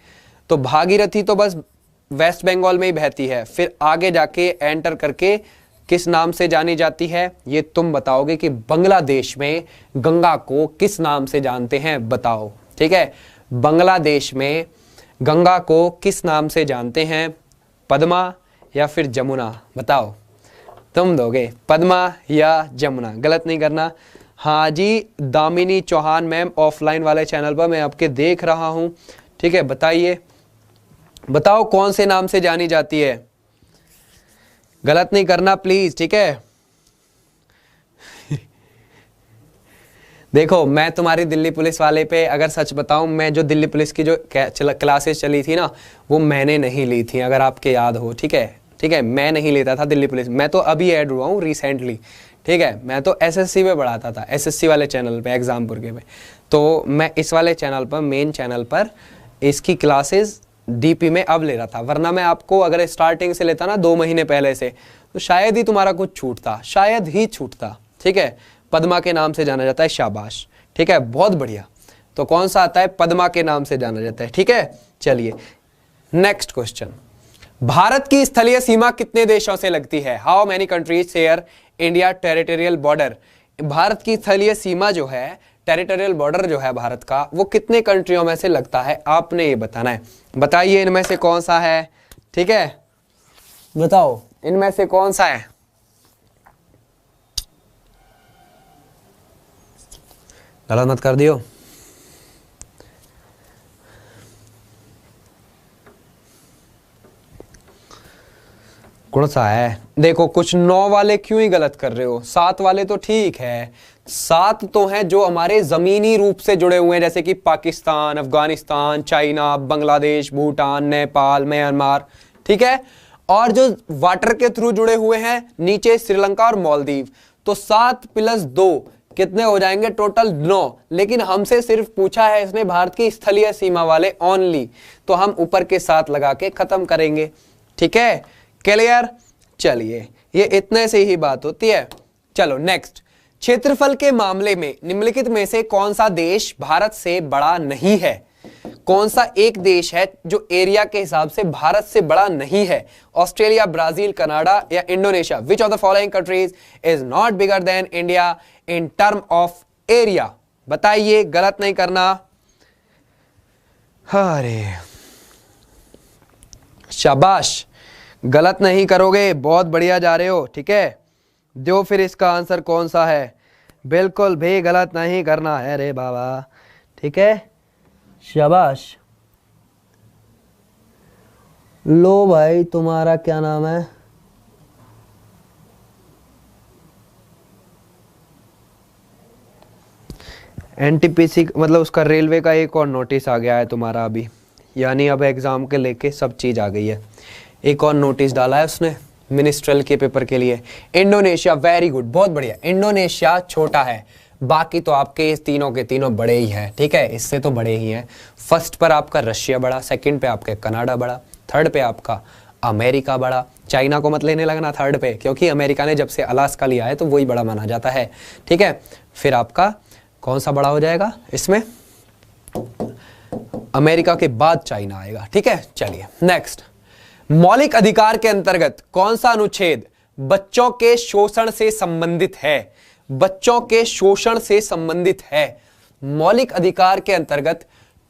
तो भागीरथी तो बस वेस्ट बंगाल में ही बहती है, फिर आगे जाके एंटर करके किस नाम से जानी जाती है? ये तुम बताओगे कि बांग्लादेश में गंगा को किस नाम से जानते हैं, बताओ। ठीक है, बांग्लादेश में गंगा को किस नाम से जानते हैं? पद्मा या फिर जमुना? बताओ, तुम दोगे पद्मा या जमुना? गलत नहीं करना। हाँ जी, दामिनी चौहान मैम ऑफलाइन वाले चैनल पर मैं आपके देख रहा हूँ। ठीक है, बताइए, बताओ कौन से नाम से जानी जाती है? गलत नहीं करना प्लीज। ठीक है, देखो मैं तुम्हारी दिल्ली पुलिस वाले पे अगर सच बताऊं, मैं जो दिल्ली पुलिस की जो क्लासेस चली थी ना, वो मैंने नहीं ली थी, अगर आपके याद हो। ठीक है, ठीक है, मैं नहीं लेता था दिल्ली पुलिस। मैं तो अभी ऐड हुआ हूँ रिसेंटली। ठीक है, मैं तो एसएससी में पढ़ाता था, एसएससी वाले चैनल पे, एग्जामपुर के पे। तो मैं इस वाले चैनल पर, मेन चैनल पर इसकी क्लासेस डीपी में अब ले रहा था, वरना मैं आपको अगर स्टार्टिंग से लेता ना 2 महीने पहले से, तो शायद ही तुम्हारा कुछ छूटता, शायद ही छूटता। ठीक है, पद्मा के नाम से जाना जाता है, शाबाश। ठीक है, बहुत बढ़िया। तो कौन सा आता है? पद्मा के नाम से जाना जाता है। ठीक है, चलिए नेक्स्ट क्वेश्चन। भारत की स्थलीय सीमा कितने देशों से लगती है? How many countries share India territorial border? Bharat की स्थलीय सीमा जो है, टेरिटोरियल बॉर्डर जो है भारत का, वो कितने कंट्रियों में से लगता है? आपने ये बताना है। बताइए इनमें से कौन सा है? ठीक है, बताओ इनमें से कौन सा है? गलत मत कर दियो। कौन सा है? देखो कुछ 9 वाले क्यों ही गलत कर रहे हो, 7 वाले तो ठीक है। 7 तो हैं जो हमारे जमीनी रूप से जुड़े हुए हैं, जैसे कि पाकिस्तान, अफगानिस्तान, चाइना, बांग्लादेश, भूटान, नेपाल, म्यांमार। ठीक है, और जो वाटर के थ्रू जुड़े हुए हैं नीचे, श्रीलंका और मालदीव। तो 7 + 2 कितने हो जाएंगे? टोटल 9। लेकिन हमसे सिर्फ पूछा है इसने भारत की स्थलीय सीमा वाले ओनली, तो हम ऊपर के 7 लगा के खत्म करेंगे। ठीक है, क्लियर? चलिए, ये इतने से ही बात होती है। चलो नेक्स्ट। क्षेत्रफल के मामले में निम्नलिखित में से कौन सा देश भारत से बड़ा नहीं है? कौन सा एक देश है जो एरिया के हिसाब से भारत से बड़ा नहीं है? ऑस्ट्रेलिया, ब्राजील, कनाडा या Indonesia? Which of the following countries is not bigger than India in term of area? बताइए, गलत नहीं करना। अरे शाबाश, गलत नहीं करोगे, बहुत बढ़िया जा रहे हो। ठीक है, दो फिर इसका आंसर कौन सा है? बिल्कुल भी गलत नहीं करना है रे बाबा। ठीक है, शाबाश। लो भाई, तुम्हारा क्या नाम है? एनटीपीसी मतलब उसका रेलवे का एक और नोटिस आ गया है तुम्हारा अभी, यानी अब एग्जाम के लेके सब चीज आ गई है। एक और नोटिस डाला है उसने मिनिस्ट्रल के पेपर के लिए। इंडोनेशिया, वेरी गुड, बहुत बढ़िया। इंडोनेशिया छोटा है, बाकी तो आपके इस तीनों के तीनों बड़े ही हैं। ठीक है, इससे तो बड़े ही हैं। फर्स्ट पर आपका रशिया बड़ा, सेकंड पे आपके कनाडा बड़ा, थर्ड पे आपका अमेरिका बड़ा। चाइना को मत लेने लगना थर्ड पे, क्योंकि अमेरिका ने जब से अलास्का लिया है तो वही बड़ा माना जाता है। ठीक है, फिर आपका कौन सा बड़ा हो जाएगा इसमें? अमेरिका के बाद चाइना आएगा। ठीक है, चलिए नेक्स्ट। मौलिक अधिकार के अंतर्गत कौन सा अनुच्छेद बच्चों के शोषण से संबंधित है? बच्चों के शोषण से संबंधित है। मौलिक अधिकार के अंतर्गत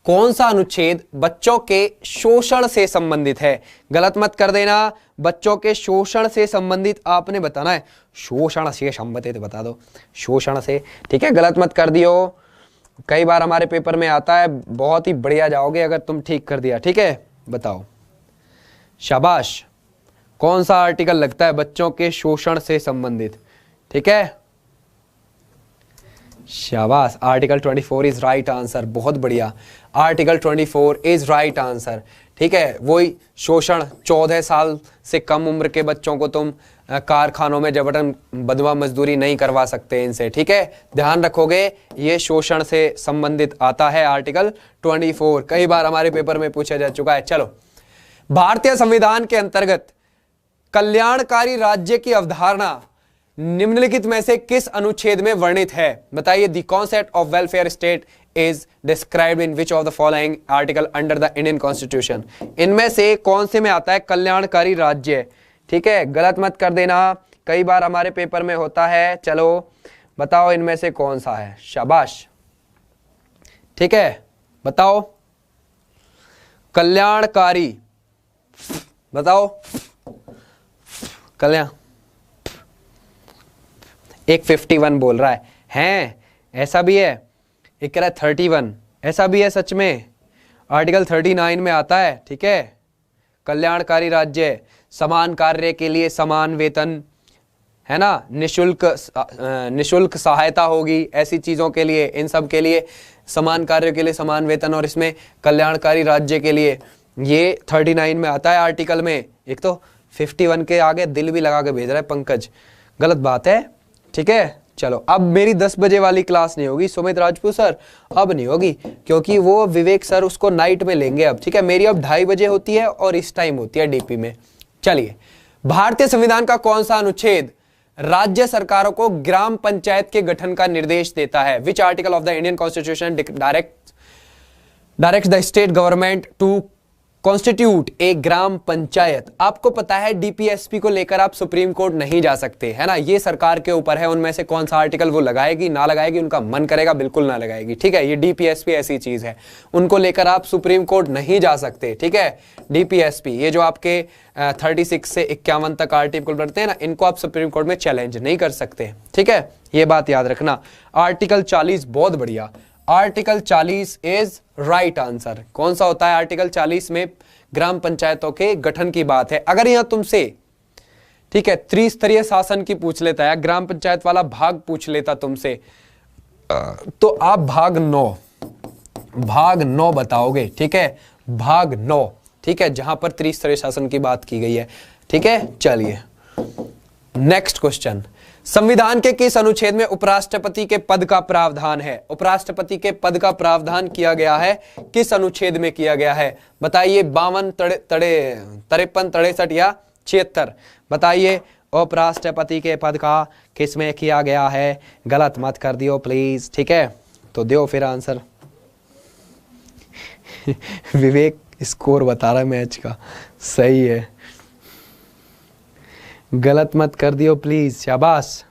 कौन सा अनुच्छेद बच्चों के शोषण से संबंधित है? गलत मत कर देना, बच्चों के शोषण से संबंधित आपने बताना है। शोषण से संबंधित बता दो, शोषण से। ठीक है, गलत मत कर दियो, कई बार हमारे पेपर में आता है। बहुत ही बढ़िया जाओगे अगर तुम ठीक कर दिया। ठीक है, बताओ, शाबाश। कौन सा आर्टिकल लगता है बच्चों के शोषण से संबंधित? ठीक है, शाबाश। आर्टिकल 24 इज राइट आंसर, बहुत बढ़िया। Article 24 is right answer. ठीक है, वही शोषण, 14 साल से कम उम्र के बच्चों को तुम कारखानों में जबरन बंधुआ मजदूरी नहीं करवा सकते इनसे। ठीक है, ध्यान रखोगे, ये शोषण से संबंधित आता है आर्टिकल 24। कई बार हमारे पेपर में पूछा जा चुका है। चलो, भारतीय संविधान के अंतर्गत कल्याणकारी राज्य की अवधारणा निम्नलिखित में से किस अनुच्छेद में वर्णित है? बताइए। The concept of welfare state is described in which of the following article under the Indian constitution? इनमें से कौन से में आता है कल्याणकारी राज्य? ठीक है, गलत मत कर देना, कई बार हमारे पेपर में होता है। चलो बताओ, इनमें से कौन सा है? शाबाश। ठीक है, बताओ, कल्याणकारी, बताओ। कल्याण, एक 51 बोल रहा है ऐसा भी है। एक कह रहा है 31, ऐसा भी है सच में। आर्टिकल 39 में आता है। ठीक है, कल्याणकारी राज्य, समान कार्य के लिए समान वेतन, है ना, निशुल्क सहायता होगी ऐसी चीज़ों के लिए, इन सब के लिए, समान कार्यों के लिए समान वेतन, और इसमें कल्याणकारी राज्य के लिए ये 39 में आता है आर्टिकल में। एक तो 51 के आगे दिल भी लगा के भेज रहा है पंकज, गलत बात है, ठीक है। चलो अब मेरी 10 बजे वाली क्लास नहीं होगी सुमित राजपूत सर, अब नहीं होगी, क्योंकि वो विवेक सर उसको नाइट में लेंगे अब, ठीक है। मेरी अब 2:30 बजे होती है और इस टाइम होती है डीपी में। चलिए, भारतीय संविधान का कौन सा अनुच्छेद राज्य सरकारों को ग्राम पंचायत के गठन का निर्देश देता है? Which article of the Indian constitution direct the state government to constitute a gram panchayat? आपको पता है डीपीएसपी को लेकर आप सुप्रीम कोर्ट नहीं जा सकते, है ना, ये सरकार के ऊपर है उनमें से कौन सा आर्टिकल वो लगाएगी ना लगाएगी, उनका मन करेगा बिल्कुल ना लगाएगी, ठीक है। ये डीपीएसपी ऐसी चीज है, उनको लेकर आप सुप्रीम कोर्ट नहीं जा सकते, ठीक है। डीपीएसपी ये जो आपके 36 से 51 तक आर्टिकल बढ़ते हैं ना, इनको आप सुप्रीम कोर्ट में चैलेंज नहीं कर सकते, ठीक है, ये बात याद रखना। आर्टिकल 40 बहुत बढ़िया, आर्टिकल 40 इज राइट आंसर। कौन सा होता है आर्टिकल 40 में? ग्राम पंचायतों के गठन की बात है। अगर यहां तुमसे, ठीक है, त्रिस्तरीय शासन की पूछ लेता है, ग्राम पंचायत वाला भाग पूछ लेता तुमसे, तो आप भाग 9 बताओगे, ठीक है, भाग 9, ठीक है, जहां पर त्रिस्तरीय शासन की बात की गई है, ठीक है। चलिए नेक्स्ट क्वेश्चन, संविधान के किस अनुच्छेद में उपराष्ट्रपति के पद का प्रावधान है? उपराष्ट्रपति के पद का प्रावधान किया गया है, किस अनुच्छेद में किया गया है? बताइए, 52, 53, 63 या 76? बताइए, उपराष्ट्रपति के पद का किस में किया गया है? गलत मत कर दियो प्लीज, ठीक है, तो दो फिर आंसर। विवेक स्कोर बता रहा है मैच का, सही है, गलत मत कर दियो प्लीज, शाबाश,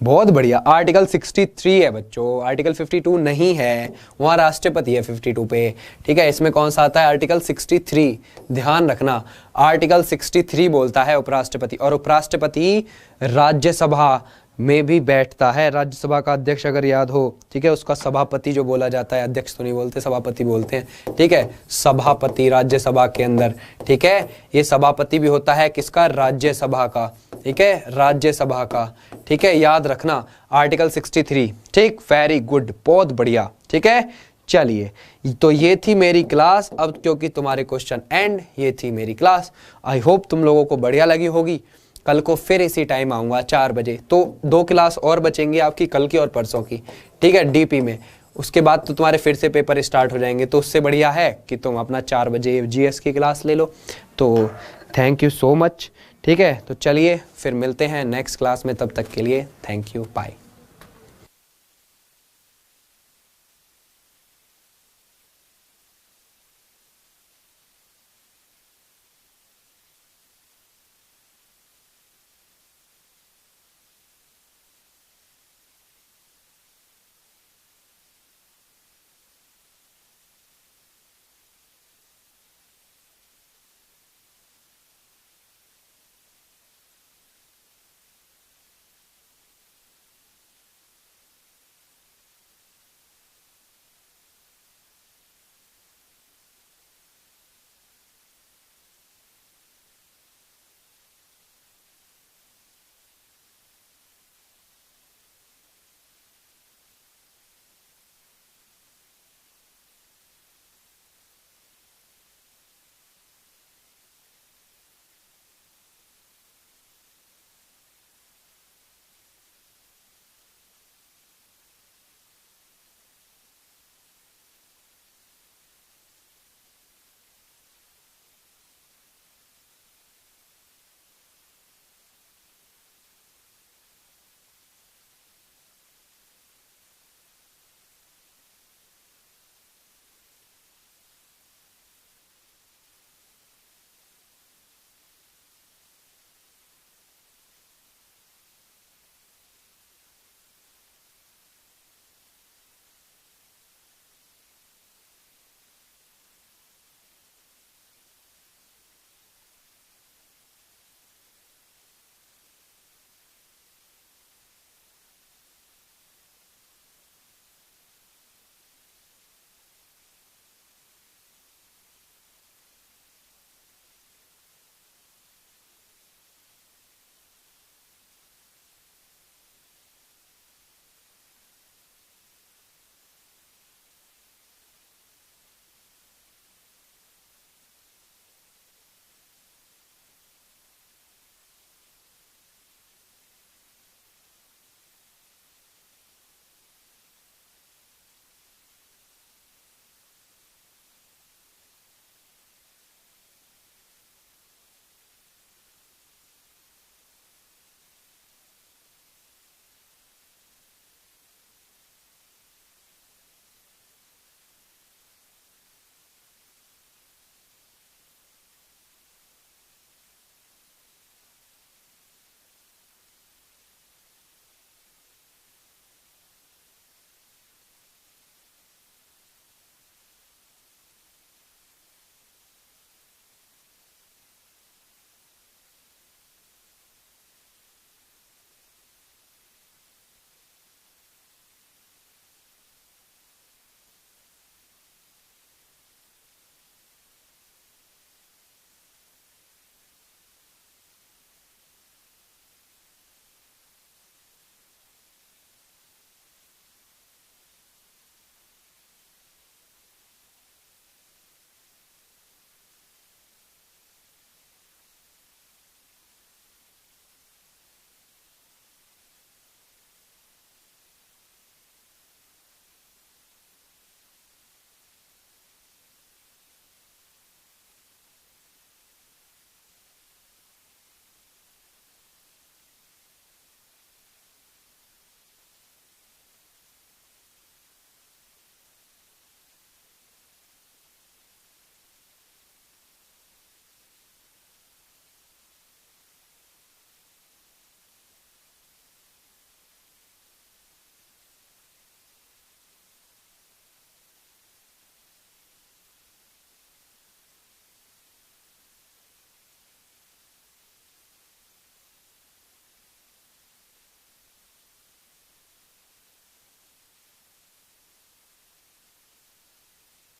बहुत बढ़िया। आर्टिकल 63 है बच्चों, आर्टिकल 52 नहीं है, वहां राष्ट्रपति है 52 पे, ठीक है। इसमें कौन सा आता है? आर्टिकल 63, ध्यान रखना, आर्टिकल 63 बोलता है उपराष्ट्रपति, और उपराष्ट्रपति राज्यसभा में भी बैठता है। राज्यसभा का अध्यक्ष अगर याद हो, ठीक है, उसका सभापति जो बोला जाता है, अध्यक्ष तो नहीं बोलते, सभापति बोलते हैं, ठीक है, सभापति राज्यसभा के अंदर, ठीक है। ये सभापति भी होता है किसका? राज्यसभा का, ठीक है, राज्यसभा का, ठीक है, याद रखना आर्टिकल 63, ठीक, वेरी गुड, बहुत बढ़िया, ठीक है। चलिए, तो ये थी मेरी क्लास, अब क्योंकि तुम्हारे क्वेश्चन एंड, ये थी मेरी क्लास। आई होप तुम लोगों को बढ़िया लगी होगी। कल को फिर इसी टाइम आऊँगा 4 बजे, तो 2 क्लास और बचेंगी आपकी, कल की और परसों की, ठीक है, डीपी में। उसके बाद तो तुम्हारे फिर से पेपर स्टार्ट हो जाएंगे, तो उससे बढ़िया है कि तुम अपना 4 बजे जीएस की क्लास ले लो। तो थैंक यू सो मच, ठीक है। तो चलिए फिर मिलते हैं नेक्स्ट क्लास में, तब तक के लिए थैंक यू, बाय।